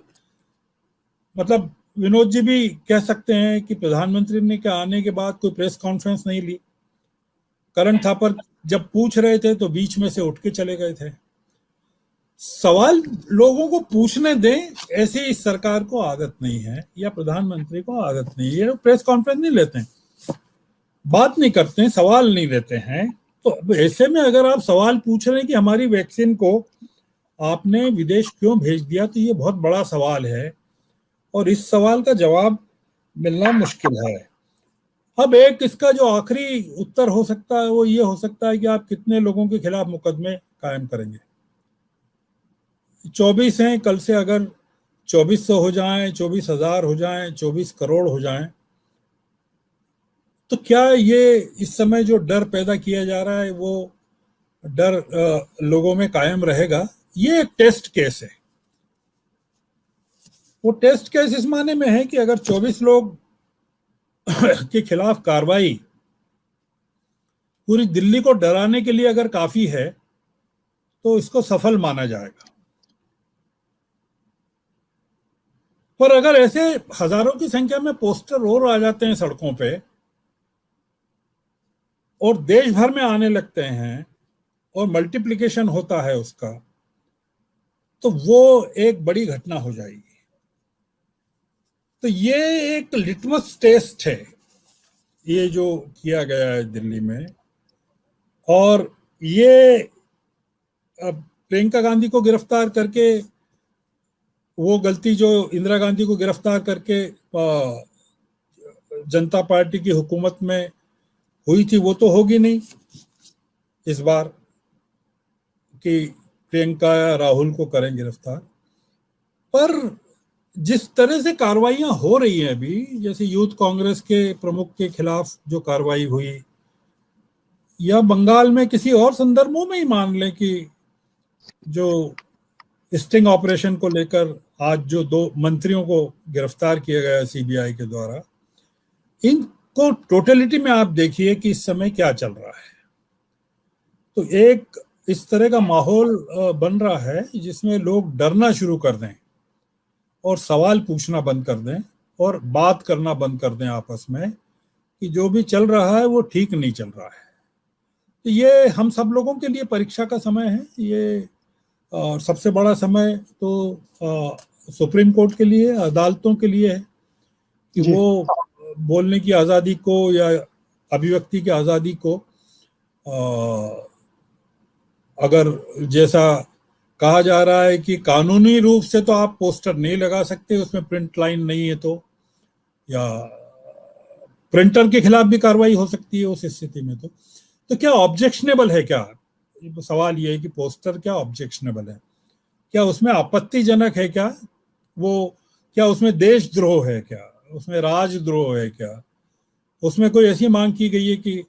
मतलब विनोद जी भी कह सकते हैं कि प्रधानमंत्री ने के आने के बाद कोई प्रेस कॉन्फ्रेंस नहीं ली। करण थापर जब पूछ रहे थे तो बीच में से उठ के चले गए थे। सवाल लोगों को पूछने दें, ऐसी इस सरकार को आदत नहीं है या प्रधानमंत्री को आदत नहीं है। प्रेस कॉन्फ्रेंस नहीं लेते हैं, बात नहीं करते हैं, सवाल नहीं देते हैं। तो ऐसे में अगर आप सवाल पूछ रहे हैं कि हमारी वैक्सीन को आपने विदेश क्यों भेज दिया, तो ये बहुत बड़ा सवाल है और इस सवाल का जवाब मिलना मुश्किल है। अब एक इसका जो आखिरी उत्तर हो सकता है वो ये हो सकता है कि आप कितने लोगों के खिलाफ मुकदमे कायम करेंगे। 24 हैं, कल से अगर 2400 हो जाएं, 24,000 हो जाएं, 24 करोड़ हो जाएं, तो क्या ये इस समय जो डर पैदा किया जा रहा है वो डर लोगों में कायम रहेगा? ये एक टेस्ट केस है। वो टेस्ट केस इस माने में है कि अगर 24 लोग के खिलाफ कार्रवाई पूरी दिल्ली को डराने के लिए अगर काफी है तो इसको सफल माना जाएगा। पर अगर ऐसे हजारों की संख्या में पोस्टर और आ जाते हैं सड़कों पे और देश भर में आने लगते हैं और मल्टीप्लिकेशन होता है उसका, तो वो एक बड़ी घटना हो जाएगी। तो ये एक लिटमस टेस्ट है ये जो किया गया है दिल्ली में। और ये प्रियंका गांधी को गिरफ्तार करके, वो गलती जो इंदिरा गांधी को गिरफ्तार करके जनता पार्टी की हुकूमत में हुई थी, वो तो होगी नहीं इस बार कि प्रियंका या राहुल को करें गिरफ्तार। पर जिस तरह से कार्रवाइयां हो रही हैं अभी, जैसे यूथ कांग्रेस के प्रमुख के खिलाफ जो कार्रवाई हुई, या बंगाल में किसी और संदर्भों में ही मान लें कि जो स्टिंग ऑपरेशन को लेकर आज जो 2 मंत्रियों को गिरफ्तार किया गया सीबीआई के द्वारा, इनको टोटलिटी में आप देखिए कि इस समय क्या चल रहा है। तो एक इस तरह का माहौल बन रहा है जिसमें लोग डरना शुरू कर दें और सवाल पूछना बंद कर दें और बात करना बंद कर दें आपस में कि जो भी चल रहा है वो ठीक नहीं चल रहा है। तो ये हम सब लोगों के लिए परीक्षा का समय है ये, और सबसे बड़ा समय तो सुप्रीम कोर्ट के लिए, अदालतों के लिए है कि वो बोलने की आज़ादी को या अभिव्यक्ति की आज़ादी को अगर जैसा कहा जा रहा है कि कानूनी रूप से तो आप पोस्टर नहीं लगा सकते, उसमें प्रिंट लाइन नहीं है तो, या प्रिंटर के खिलाफ भी कार्रवाई हो सकती है उस स्थिति में। तो क्या ऑब्जेक्शनेबल है? क्या सवाल ये है कि पोस्टर क्या ऑब्जेक्शनेबल है? क्या उसमें आपत्तिजनक है? क्या वो क्या उसमें देशद्रोह है? क्या उसमें राजद्रोह है? क्या उसमें कोई ऐसी मांग की गई है कि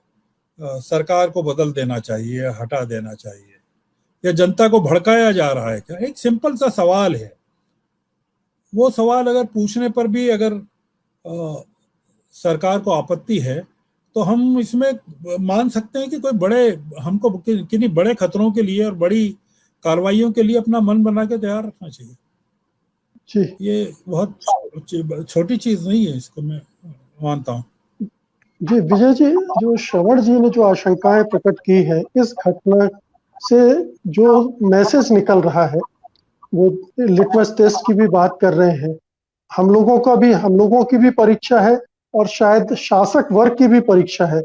सरकार को बदल देना चाहिए, हटा देना चाहिए, या जनता को भड़काया जा रहा है? क्या एक सिंपल सा सवाल है। वो सवाल अगर पूछने पर भी अगर सरकार को आपत्ति है तो हम इसमें मान सकते हैं कि कोई बड़े हमको किन्हीं बड़े खतरों के लिए और बड़ी कार्रवाइयों के लिए अपना मन बना के तैयार रखना चाहिए जी। ये बहुत छोटी चीज नहीं है, इसको मैं मानता हूँ जी। विजय जी, जो श्रवण जी ने जो आशंकाएं प्रकट की है, इस घटना से जो मैसेज निकल रहा है, वो लिटमस टेस्ट की भी बात कर रहे हैं। हम लोगों की भी परीक्षा है और शायद शासक वर्ग की भी परीक्षा है,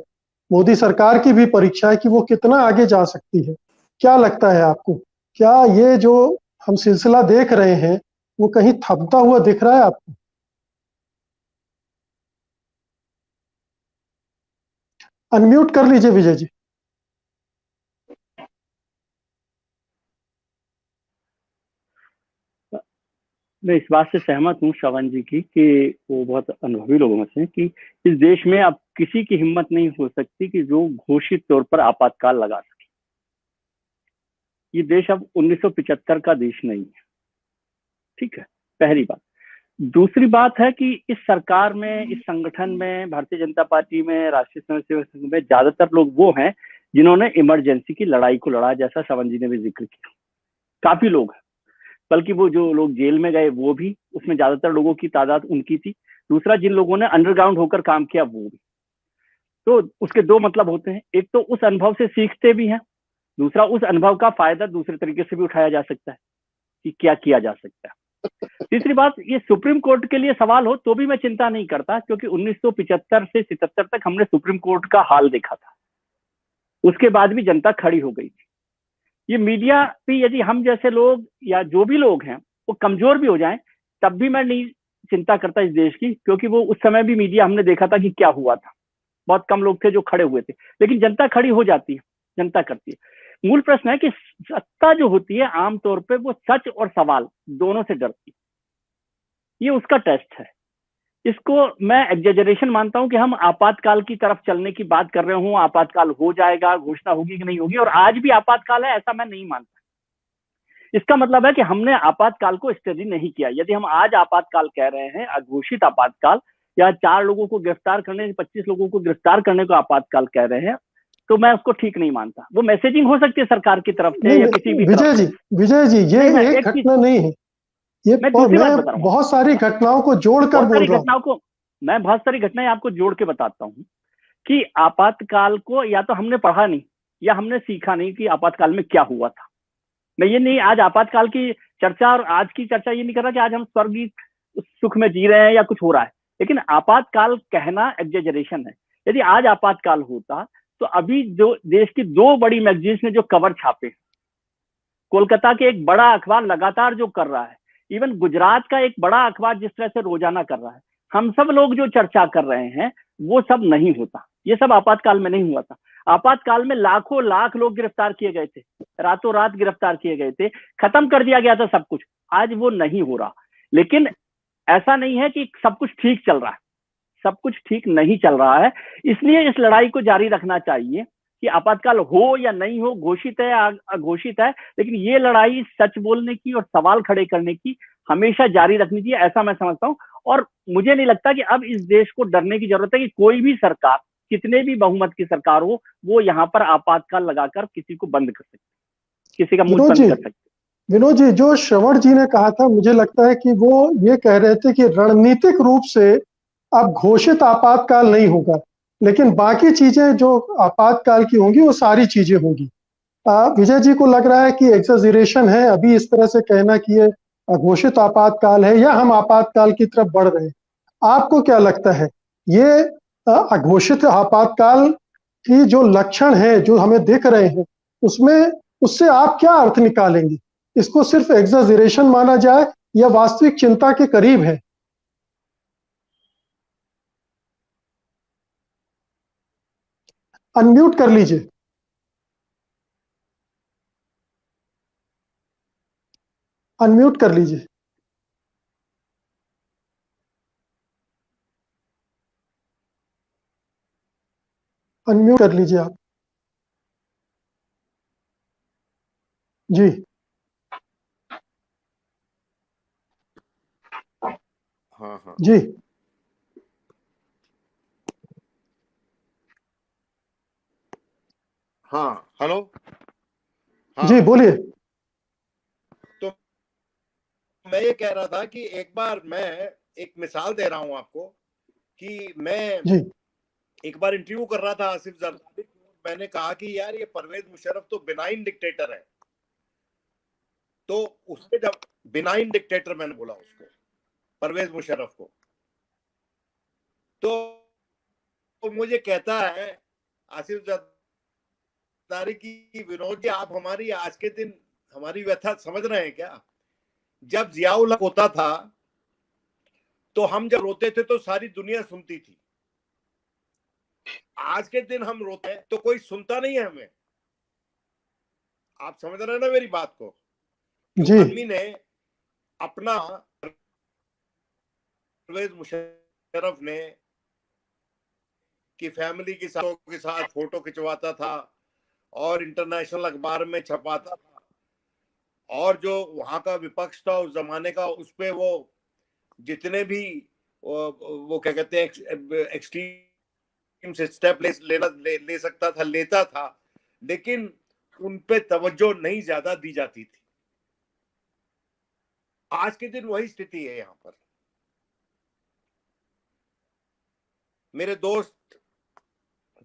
मोदी सरकार की भी परीक्षा है कि वो कितना आगे जा सकती है। क्या लगता है आपको, क्या ये जो हम सिलसिला देख रहे हैं वो कहीं थमता हुआ दिख रहा है आपको? अनम्यूट कर लीजिए विजय जी। मैं इस बात से सहमत हूँ श्रवण जी की कि वो बहुत अनुभवी लोगों में से हैं कि इस देश में अब किसी की हिम्मत नहीं हो सकती कि जो घोषित तौर पर आपातकाल लगा सके। ये देश अब 1975 का देश नहीं है, ठीक है, पहली बात। दूसरी बात है कि इस सरकार में, इस संगठन में, भारतीय जनता पार्टी में, राष्ट्रीय स्वयंसेवक संघ में ज्यादातर लोग वो हैं जिन्होंने इमरजेंसी की लड़ाई को लड़ा, जैसा श्रवण जी ने भी जिक्र किया। काफी लोग हैं, बल्कि वो जो लोग जेल में गए वो भी, उसमें ज्यादातर लोगों की तादाद उनकी थी। दूसरा, जिन लोगों ने अंडरग्राउंड होकर काम किया वो भी। तो उसके दो मतलब होते हैं, एक तो उस अनुभव से सीखते भी हैं, दूसरा उस अनुभव का फायदा दूसरे तरीके से भी उठाया जा सकता है कि क्या किया जा सकता है। तीसरी बात, ये सुप्रीम कोर्ट के लिए सवाल हो तो भी मैं चिंता नहीं करता, क्योंकि 1975 से 77 तक हमने सुप्रीम कोर्ट का हाल देखा था, उसके बाद भी जनता खड़ी हो गई थी। ये मीडिया भी यदि हम जैसे लोग या जो भी लोग हैं वो कमजोर भी हो जाएं, तब भी मैं नहीं चिंता करता इस देश की, क्योंकि वो उस समय भी मीडिया हमने देखा था कि क्या हुआ था। बहुत कम लोग थे जो खड़े हुए थे, लेकिन जनता खड़ी हो जाती है, जनता करती है। मूल प्रश्न है कि सत्ता जो होती है आमतौर पे वो सच और सवाल दोनों से डरती है, ये उसका टेस्ट है। इसको मैं एग्जेजरेशन मानता हूं कि हम आपातकाल की तरफ चलने की बात कर रहे हूं, आपातकाल हो जाएगा, घोषणा होगी कि नहीं होगी, और आज भी आपातकाल है ऐसा मैं नहीं मानता। इसका मतलब है कि हमने आपातकाल को स्टडी नहीं किया। यदि हम आज आपातकाल कह रहे हैं, अघोषित आपातकाल, या 4 लोगों को गिरफ्तार करने, 25 लोगों को गिरफ्तार करने को आपातकाल कह रहे हैं, तो मैं उसको ठीक नहीं मानता। वो मैसेजिंग हो सकती है सरकार की तरफ से या किसी भी विजय जी ये एक घटना नहीं है, ये मैं बहुत सारी घटनाओं को जोड़कर बोल रहा हूं। मैं बहुत सारी घटनाएं आपको जोड़ के बताता हूं कि आपातकाल को या तो हमने पढ़ा नहीं या हमने सीखा नहीं कि आपातकाल में क्या हुआ था। मैं ये नहीं, आज आपातकाल की चर्चा और आज की चर्चा ये नहीं कर रहा कि आज हम स्वर्ग सुख में जी रहे हैं या कुछ हो रहा है, लेकिन आपातकाल कहना एग्जेजरेशन है। यदि आज आपातकाल होता तो अभी जो देश की 2 बड़ी मैगजीन्स ने जो कवर छापे, कोलकाता के एक बड़ा अखबार लगातार जो कर रहा है, इवन गुजरात का एक बड़ा अखबार जिस तरह से रोजाना कर रहा है, हम सब लोग जो चर्चा कर रहे हैं वो सब नहीं होता। ये सब आपातकाल में नहीं हुआ था। आपातकाल में लाखों लाख लोग गिरफ्तार किए गए थे, रातों रात गिरफ्तार किए गए थे, खत्म कर दिया गया था सब कुछ। आज वो नहीं हो रहा। लेकिन ऐसा नहीं है कि सब कुछ ठीक चल रहा है, सब कुछ ठीक नहीं चल रहा है। इसलिए इस लड़ाई को जारी रखना चाहिए कि आपातकाल हो या नहीं हो, घोषित है या अघोषित है, लेकिन ये लड़ाई सच बोलने की और सवाल खड़े करने की हमेशा जारी रखनी चाहिए, ऐसा मैं समझता हूँ। और मुझे नहीं लगता कि अब इस देश को डरने की जरूरत है कि कोई भी सरकार, कितने भी बहुमत की सरकार हो, वो यहाँ पर आपातकाल लगाकर किसी को बंद कर सकती है। किसी का मुंह बंद कर सकते। विनोद जी, जो श्रवण जी ने कहा था, मुझे लगता है कि वो ये कह रहे थे कि रणनीतिक रूप से अब घोषित आपातकाल नहीं होगा, लेकिन बाकी चीजें जो आपातकाल की होंगी वो सारी चीजें होंगी। विजय जी को लग रहा है कि एक्सेजरेशन है अभी इस तरह से कहना कि ये घोषित आपातकाल है या हम आपातकाल की तरफ बढ़ रहे हैं। आपको क्या लगता है, ये अघोषित आपातकाल की जो लक्षण है जो हमें दिख रहे हैं, उसमें उससे आप क्या अर्थ निकालेंगे? इसको सिर्फ एक्सेजरेशन माना जाए या वास्तविक चिंता के करीब है? अनम्यूट कर लीजिए। अनम्यूट कर लीजिए। अनम्यूट कर लीजिए आप जी। हाँ हाँ जी हाँ, हेलो। हाँ, जी बोलिए। तो मैं ये कह रहा था कि एक बार मैं एक मिसाल दे रहा हूं आपको कि मैं जी एक बार इंटरव्यू कर रहा था आसिफ जरदारी। मैंने कहा कि यार ये परवेज मुशर्रफ तो बिनाइन डिक्टेटर है। तो उसके जब बिनाइन डिक्टेटर मैंने बोला उसको, परवेज मुशर्रफ को, तो मुझे कहता है आसिफ जरदारी की विनोद जी आप हमारी आज के दिन हमारी व्यथा समझ रहे हैं क्या? जब जियाउल हक होता था तो हम जब रोते थे तो सारी दुनिया सुनती थी। आज के दिन हम रोते हैं तो कोई सुनता नहीं है हमें। आप समझ रहे हैं ना मेरी बात को? कि जी आदमी ने अपना, परवेज मुशर्रफ ने कि फैमिली के साथ फोटो खिंचवाता था और इंटरनेशनल अखबार में छपाता था, और जो वहां का विपक्ष था उस जमाने का, उस पे वो जितने भी वो क्या कहते हैं एक्सट्रीम से स्टेप ले सकता था लेता था, लेकिन उन पे तवज्जो नहीं ज्यादा दी जाती थी। आज के दिन वही स्थिति है यहां पर। मेरे दोस्त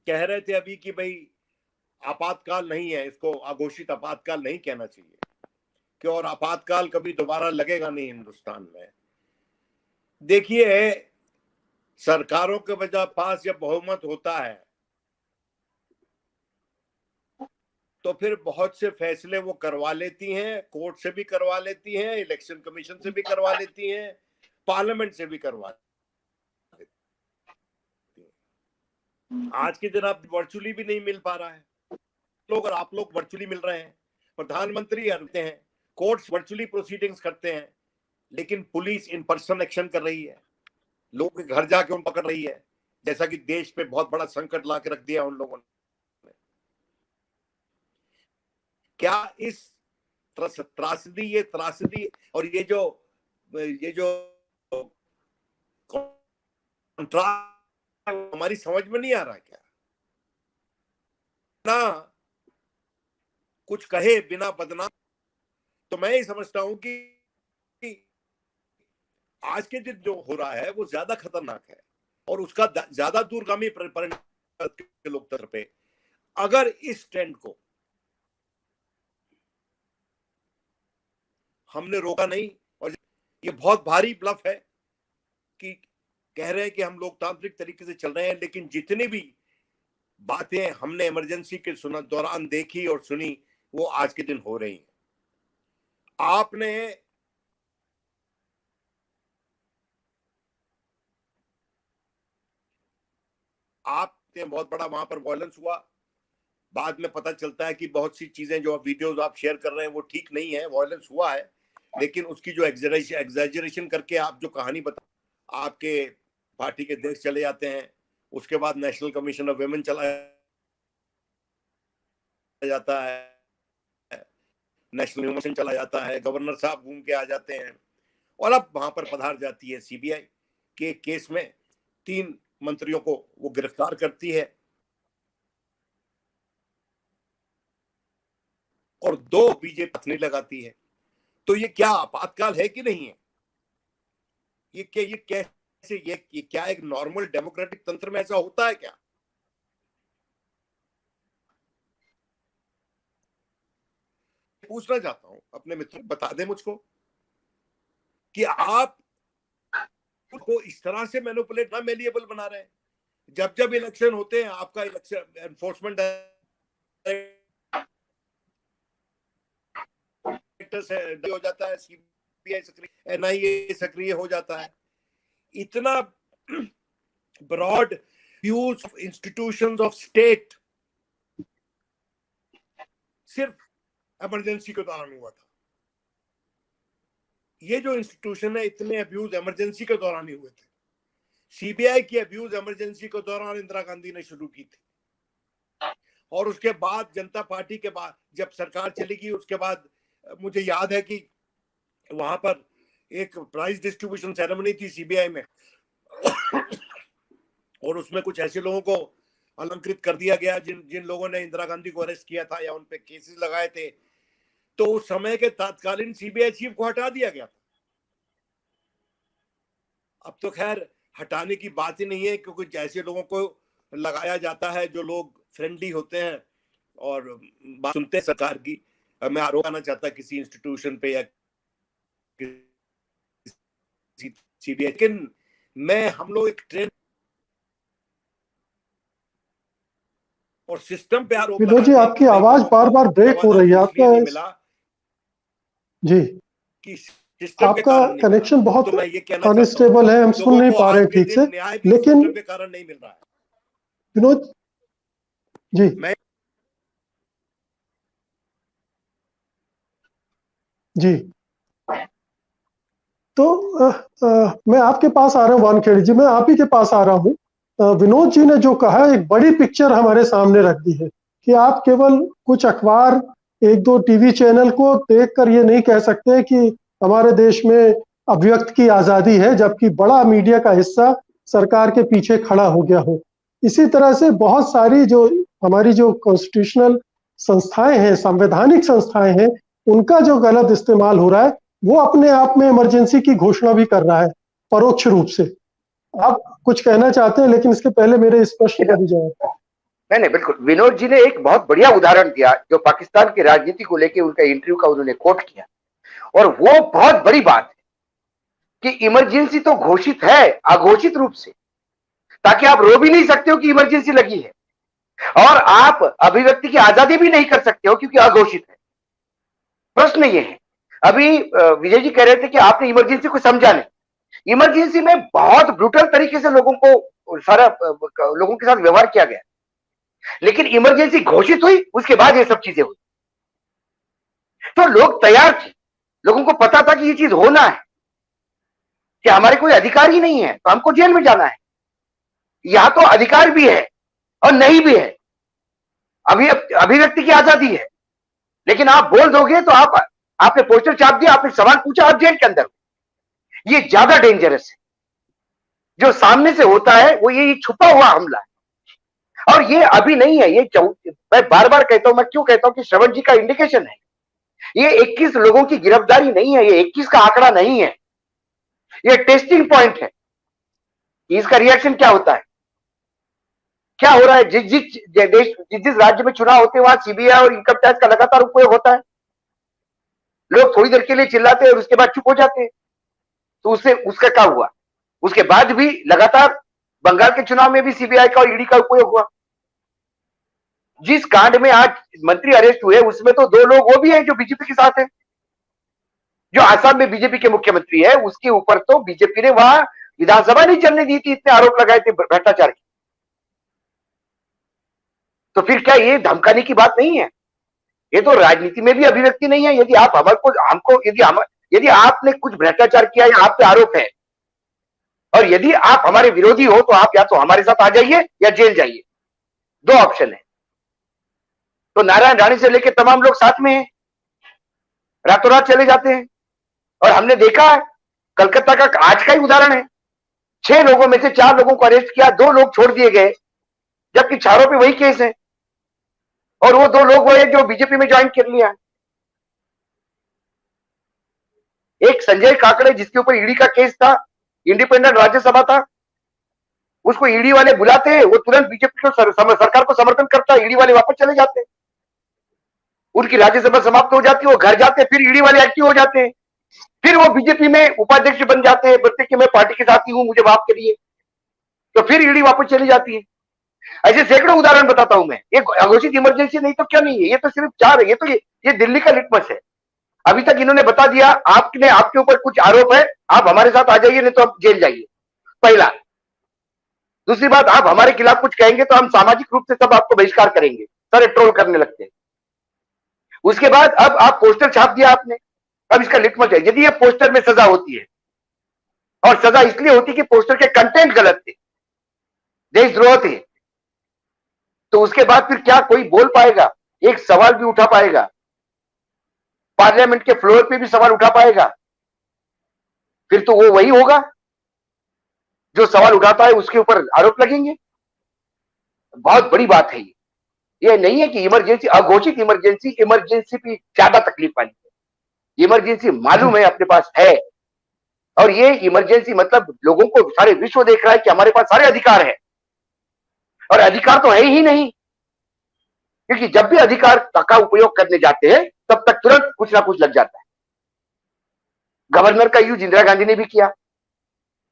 कह रहे थे अभी कि भाई आपातकाल नहीं है, इसको अघोषित आपातकाल नहीं कहना चाहिए कि और आपातकाल कभी दोबारा लगेगा नहीं हिंदुस्तान में। देखिए, सरकारों के वजह पास जब बहुमत होता है तो फिर बहुत से फैसले वो करवा लेती हैं, कोर्ट से भी करवा लेती हैं, इलेक्शन कमीशन से भी करवा लेती हैं, पार्लियामेंट से भी करवा लेती हैं। आज के दिन आप वर्चुअली भी नहीं मिल पा रहा है लोग, और आप लोग वर्चुअली मिल रहे हैं, प्रधानमंत्री आते हैं, कोर्ट्स वर्चुअली प्रोसीडिंग्स करते हैं, लेकिन पुलिस इन पर्सन एक्शन कर रही है, लोग के घर जाके उन पकड़ रही है, जैसा कि देश पे बहुत बड़ा संकट ला के रख दिया उन लोगों ने। क्या इस त्रासदी, ये त्रासदी और ये जो कंट्रास्ट हमारी समझ में नहीं आ रहा क्या? ना कुछ कहे बिना बदनाम। तो मैं ही समझता हूं कि आज के दिन जो हो रहा है वो ज्यादा खतरनाक है और उसका ज्यादा दूरगामी परिणाम लोकतंत्र पे। अगर इस ट्रेंड को हमने रोका नहीं, और ये बहुत भारी ब्लफ है कि कह रहे हैं कि हम लोकतांत्रिक तरीके से चल रहे हैं, लेकिन जितनी भी बातें हमने इमरजेंसी के दौरान देखी और सुनी वो आज के दिन हो रही हैं। आपने बहुत बड़ा वहां पर वायलेंस हुआ, बाद में पता चलता है कि बहुत सी चीजें जो वीडियोस आप शेयर कर रहे हैं वो ठीक नहीं है, वायलेंस हुआ है, लेकिन उसकी जो एग्जैजरेशन करके आप जो कहानी बता, आपके पार्टी के देश चले जाते हैं, उसके बाद नेशनल कमीशन ऑफ वुमेन चला जाता है, नेशनल ह्यूमन चला जाता है, गवर्नर साहब घूम के आ जाते हैं, और अब वहां पर पधार जाती है सीबीआई के केस में 3 मंत्रियों को वो गिरफ्तार करती है। और 2 बीजेपी नहीं लगाती है, तो ये क्या आपातकाल है कि नहीं है? ये कैसे ये क्या एक नॉर्मल डेमोक्रेटिक तंत्र में ऐसा होता है क्या? पूछना चाहता हूं अपने मित्रों, बता दें मुझको कि आप को इस तरह से मैनिपुलेट ना मैलिएबल बना रहे हैं। जब जब इलेक्शन होते हैं आपका इलेक्शन एनफोर्समेंट हो जाता है, सीबीआई सक्रिय, एनआईए सक्रिय हो जाता है। इतना broad views of institutions of state सिर्फ इमरजेंसी के दौरान हुआ था। ये जो इंस्टीट्यूशन है, इतने अब्यूज इमरजेंसी के दौरान ही हुए थे। सीबीआई की अब्यूज इमरजेंसी के दौरान इंदिरा गांधी ने शुरू की थी, और उसके बाद जनता पार्टी के बाद जब सरकार चली गई, उसके बाद मुझे याद है कि वहां पर एक प्राइज डिस्ट्रीब्यूशन सेरेमनी थी सीबीआई में, और उसमें कुछ ऐसे लोगों को अलंकृत कर दिया गया जिन लोगों ने इंदिरा गांधी को अरेस्ट किया था या उन पे केसेस लगाए थे। तो उस समय के तत्कालीन सीबीआई चीफ को हटा दिया गया था। अब तो खैर हटाने की बात ही नहीं है, क्योंकि ऐसे लोगों को लगाया जाता है जो लोग फ्रेंडली होते हैं और बात सुनते हैं सरकार की। मैं आरोप आना चाहता किसी इंस्टीट्यूशन पे या सीबीआई, लेकिन हम लोग एक ट्रेंड और सिस्टम पे आरोप। विनोद जी, आपकी आवाज बार बार ब्रेक हो रही है। आपका जी आपका कनेक्शन बहुत अनस्टेबल है, हम सुन नहीं पा रहे हैं ठीक से। लेकिन कारण नहीं मिल रहा है विनोद जी, जी तो मैं आपके पास आ रहा हूँ वानखेड़ी जी, मैं आप ही के पास आ रहा हूँ। विनोद जी ने जो कहा, एक बड़ी पिक्चर हमारे सामने रख दी है कि आप केवल कुछ अखबार, 1-2 टीवी चैनल को देखकर ये नहीं कह सकते कि हमारे देश में अभिव्यक्ति की आजादी है, जबकि बड़ा मीडिया का हिस्सा सरकार के पीछे खड़ा हो गया हो। इसी तरह से बहुत सारी जो हमारी जो कॉन्स्टिट्यूशनल संस्थाएं हैं, संवैधानिक संस्थाएं हैं, उनका जो गलत इस्तेमाल हो रहा है, वो अपने आप में इमरजेंसी की घोषणा भी कर रहा है परोक्ष रूप से। आप कुछ कहना चाहते हैं, लेकिन इसके पहले मेरे स्पष्ट कर दीजिए। नहीं, बिल्कुल। विनोद जी ने एक बहुत बढ़िया उदाहरण दिया, जो पाकिस्तान की राजनीति को लेकर उनका इंटरव्यू का उन्होंने कोट किया, और वो बहुत बड़ी बात है कि इमरजेंसी तो घोषित है अघोषित रूप से, ताकि आप रो भी नहीं सकते हो कि इमरजेंसी लगी है, और आप अभिव्यक्ति की आजादी भी नहीं कर सकते हो क्योंकि अघोषित है। प्रश्न ये है, अभी विजय जी कह रहे थे कि आपने इमरजेंसी को समझा नहीं। इमरजेंसी में बहुत ब्रूटल तरीके से लोगों के साथ व्यवहार किया गया, लेकिन इमरजेंसी घोषित हुई, उसके बाद ये सब चीजें हुई। तो लोग तैयार थे, लोगों को पता था कि ये चीज होना है, कि हमारे कोई अधिकार ही नहीं है तो हमको जेल में जाना है। यहां तो अधिकार भी है और नहीं भी है, अभिव्यक्ति की आजादी है, लेकिन आप बोल दोगे तो आपने पोस्टर छाप दिया, आपने सवाल पूछा, आप जेल के अंदर हो। ये ज्यादा डेंजरस है। जो सामने से होता है वो ये छुपा हुआ हमला है, और ये अभी नहीं है। ये मैं बार बार कहता हूं, मैं क्यों कहता हूं कि श्रवण जी का इंडिकेशन है। ये 21 लोगों की गिरफ्तारी नहीं है, ये 21 का आंकड़ा नहीं है, ये टेस्टिंग पॉइंट है। इसका रिएक्शन क्या होता है, क्या हो रहा है। जिस राज्य में चुनाव होते हैं वहां सीबीआई और इनकम टैक्स का लगातार उपयोग होता है। लोग थोड़ी देर के लिए चिल्लाते हैं और उसके बाद चुप हो जाते हैं, तो उसका क्या हुआ। उसके बाद भी लगातार बंगाल के चुनाव में भी सीबीआई का और ईडी का उपयोग हुआ। जिस कांड में आज मंत्री अरेस्ट हुए, उसमें तो 2 लोग वो भी हैं जो बीजेपी के साथ हैं। जो आसाम में बीजेपी के मुख्यमंत्री है, उसके ऊपर तो बीजेपी ने वहां विधानसभा नहीं चलने दी थी, इतने आरोप लगाए थे भ्रष्टाचार के। तो फिर क्या ये धमकाने की बात नहीं है? ये तो राजनीति में भी अभिव्यक्ति नहीं है। यदि आप यदि आपने कुछ भ्रष्टाचार किया या आप पे आरोप है, और यदि आप हमारे विरोधी हो, तो आप या तो हमारे साथ आ जाइए या जेल जाइए, 2 ऑप्शन है। तो नारायण राणे से लेकर तमाम लोग साथ में हैं, रातों रात चले जाते हैं। और हमने देखा है, कलकत्ता का आज का ही उदाहरण है, 6 लोगों में से 4 लोगों को अरेस्ट किया, 2 लोग छोड़ दिए गए, जबकि चारों पे वही केस है। और वो 2 लोग वो है जो बीजेपी में ज्वाइन कर लिया। एक संजय काकड़े जिसके ऊपर ईडी का केस था, इंडिपेंडेंट राज्यसभा था, उसको ईडी वाले बुलाते हैं, वो तुरंत बीजेपी को सरकार को समर्थन करता है, ईडी वाले वापस चले जाते हैं, उनकी राज्यसभा समाप्त हो जाती है, वो घर जाते हैं, फिर ईडी वाले एक्टिव हो जाते हैं, फिर वो बीजेपी में उपाध्यक्ष बन जाते हैं, बोलते कि मैं पार्टी के साथी हूं, मुझे माफ करिए, तो फिर ईडी वापस चली जाती है। ऐसे सैकड़ों उदाहरण बताता हूं मैं। एक अघोषित इमरजेंसी नहीं तो क्या नहीं है, ये तो सिर्फ 4 है, ये दिल्ली का लिटमस है। अभी तक इन्होंने बता दिया आपके ऊपर कुछ आरोप है, आप हमारे साथ आ जाइए, नहीं तो आप जेल जाइए, पहला। दूसरी बात, आप हमारे खिलाफ कुछ कहेंगे तो हम सामाजिक रूप से सब आपको बहिष्कार करेंगे, सारे ट्रोल करने लगते हैं। उसके बाद अब आप पोस्टर छाप दिया आपने, अब इसका लिटमस है, यदि ये पोस्टर में सजा होती है, और सजा इसलिए होती कि पोस्टर के कंटेंट गलत थे, देशद्रोह थे, तो उसके बाद फिर क्या कोई बोल पाएगा, एक सवाल भी उठा पाएगा, पार्लियामेंट के फ्लोर पे भी सवाल उठा पाएगा? फिर तो वो वही होगा जो सवाल उठाता है, उसके ऊपर आरोप लगेंगे। बहुत बड़ी बात है ये नहीं है कि इमरजेंसी, अघोषित इमरजेंसी भी ज्यादा तकलीफ वाली है। इमरजेंसी मालूम है अपने पास है, और ये इमरजेंसी मतलब लोगों को सारे विश्व देख रहा है कि हमारे पास सारे अधिकार है, और अधिकार तो है ही नहीं, क्योंकि जब भी अधिकार का उपयोग करने जाते हैं तब तक तुरंत कुछ ना कुछ लग जाता है। गवर्नर का यूज इंदिरा गांधी ने भी किया।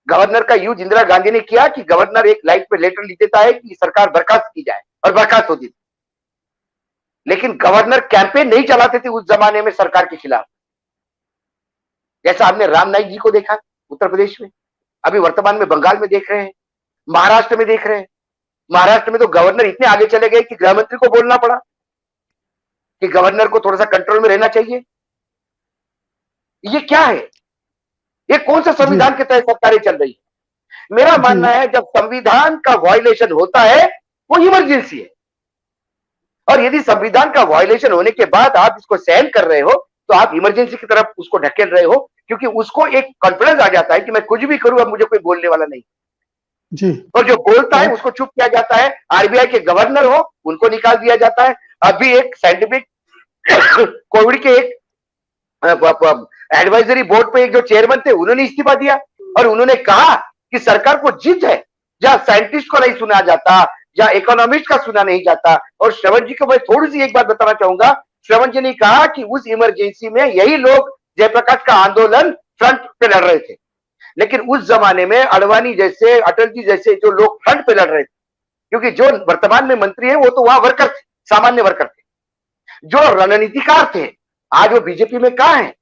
गवर्नर का यूज इंदिरा गांधी ने किया कि गवर्नर एक लाइट पे लेटर लिख देता है कि सरकार बर्खास्त की जाए, और बर्खास्त होती थी। लेकिन गवर्नर कैंपेन नहीं चलाते थे उस जमाने में सरकार के खिलाफ, जैसा हमने राम नाईक जी को देखा उत्तर प्रदेश में, अभी वर्तमान में बंगाल में देख रहे हैं, महाराष्ट्र में देख रहे हैं। महाराष्ट्र में तो गवर्नर इतने आगे चले गए कि गृह मंत्री को बोलना पड़ा कि गवर्नर को थोड़ा सा कंट्रोल में रहना चाहिए। ये क्या है? ये कौन सा संविधान के तहत सरकारें चल रही है? मेरा मानना है जब संविधान का वायलेशन होता है वो इमरजेंसी है, और यदि संविधान का वायलेशन होने के बाद आप इसको सहन कर रहे हो तो आप इमरजेंसी की तरफ उसको ढकेल रहे हो, क्योंकि उसको एक कॉन्फिडेंस आ जाता है कि मैं कुछ भी करूं, अब मुझे कोई बोलने वाला नहीं जी। और जो बोलता है उसको चुप किया जाता है। आरबीआई के गवर्नर हो, उनको निकाल दिया जाता है। अभी एक साइंटिफिक कोविड के एक एडवाइजरी बोर्ड पे एक जो चेयरमैन थे उन्होंने इस्तीफा दिया, और उन्होंने कहा कि सरकार को जिद है, जहां साइंटिस्ट को नहीं सुना जाता, जहां इकोनॉमिस्ट का सुना नहीं जाता। और श्रवण जी को मैं थोड़ी सी एक बात बताना चाहूंगा। श्रवण जी ने कहा कि उस इमरजेंसी में यही लोग जयप्रकाश का आंदोलन फ्रंट पे लड़ रहे थे, लेकिन उस जमाने में अडवाणी जैसे, अटल जी जैसे जो लोग फ्रंट पे लड़ रहे थे, क्योंकि जो वर्तमान में मंत्री है वो तो वहां वर्कर थे, सामान्य वर्कर थे, जो रणनीतिकार थे। आज वो बीजेपी में कहां है?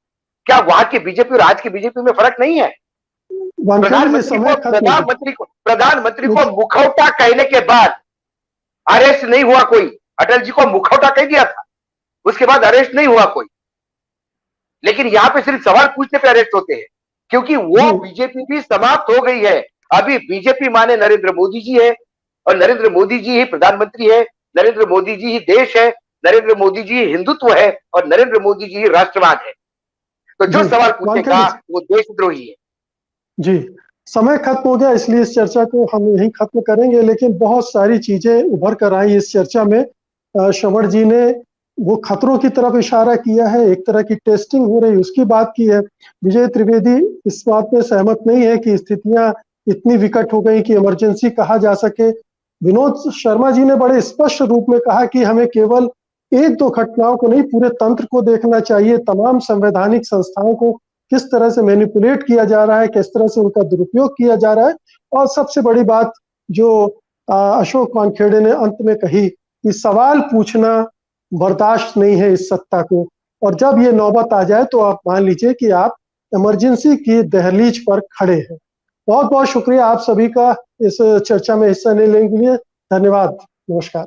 क्या वहां की बीजेपी और आज की बीजेपी में फर्क नहीं है? प्रधानमंत्री को मुखौटा कहने के बाद अरेस्ट नहीं हुआ कोई। अटल जी को मुखौटा कह दिया था, उसके बाद अरेस्ट नहीं हुआ कोई, लेकिन यहां पे सिर्फ सवाल पूछने पे अरेस्ट होते हैं, क्योंकि वो बीजेपी भी समाप्त हो गई है। अभी बीजेपी माने नरेंद्र मोदी जी है, और नरेंद्र मोदी जी ही प्रधानमंत्री है, नरेंद्र मोदी जी ही देश है, नरेंद्र मोदी जी ही हिंदुत्व है, और नरेंद्र मोदी जी ही राष्ट्रवाद है। तो जो सवाल पूछेगा वो देशद्रोही है। जी, समय खत्म हो गया, इसलिए इस चर्चा को हम यहीं खत्म करेंगे। लेकिन बहुत सारी चीजें उभर कर आई इस चर्चा में। श्रवण जी ने वो खतरों की तरफ इशारा किया है, एक तरह की टेस्टिंग हो रही उसकी बात की है। विजय त्रिवेदी इस बात में सहमत नहीं है कि स्थितियां इतनी विकट हो गई कि इमरजेंसी कहा जा सके। विनोद शर्मा जी ने बड़े स्पष्ट रूप में कहा कि हमें केवल 1-2 घटनाओं को नहीं, पूरे तंत्र को देखना चाहिए, तमाम संवैधानिक संस्थाओं को किस तरह से मैनिपुलेट किया जा रहा है, किस तरह से उनका दुरुपयोग किया जा रहा है। और सबसे बड़ी बात जो अशोक वानखेड़े ने अंत में कही कि सवाल पूछना बर्दाश्त नहीं है इस सत्ता को, और जब ये नौबत आ जाए तो आप मान लीजिए कि आप इमरजेंसी की दहलीज पर खड़े हैं। बहुत बहुत शुक्रिया आप सभी का इस चर्चा में हिस्सा लेने के लिए। धन्यवाद। नमस्कार।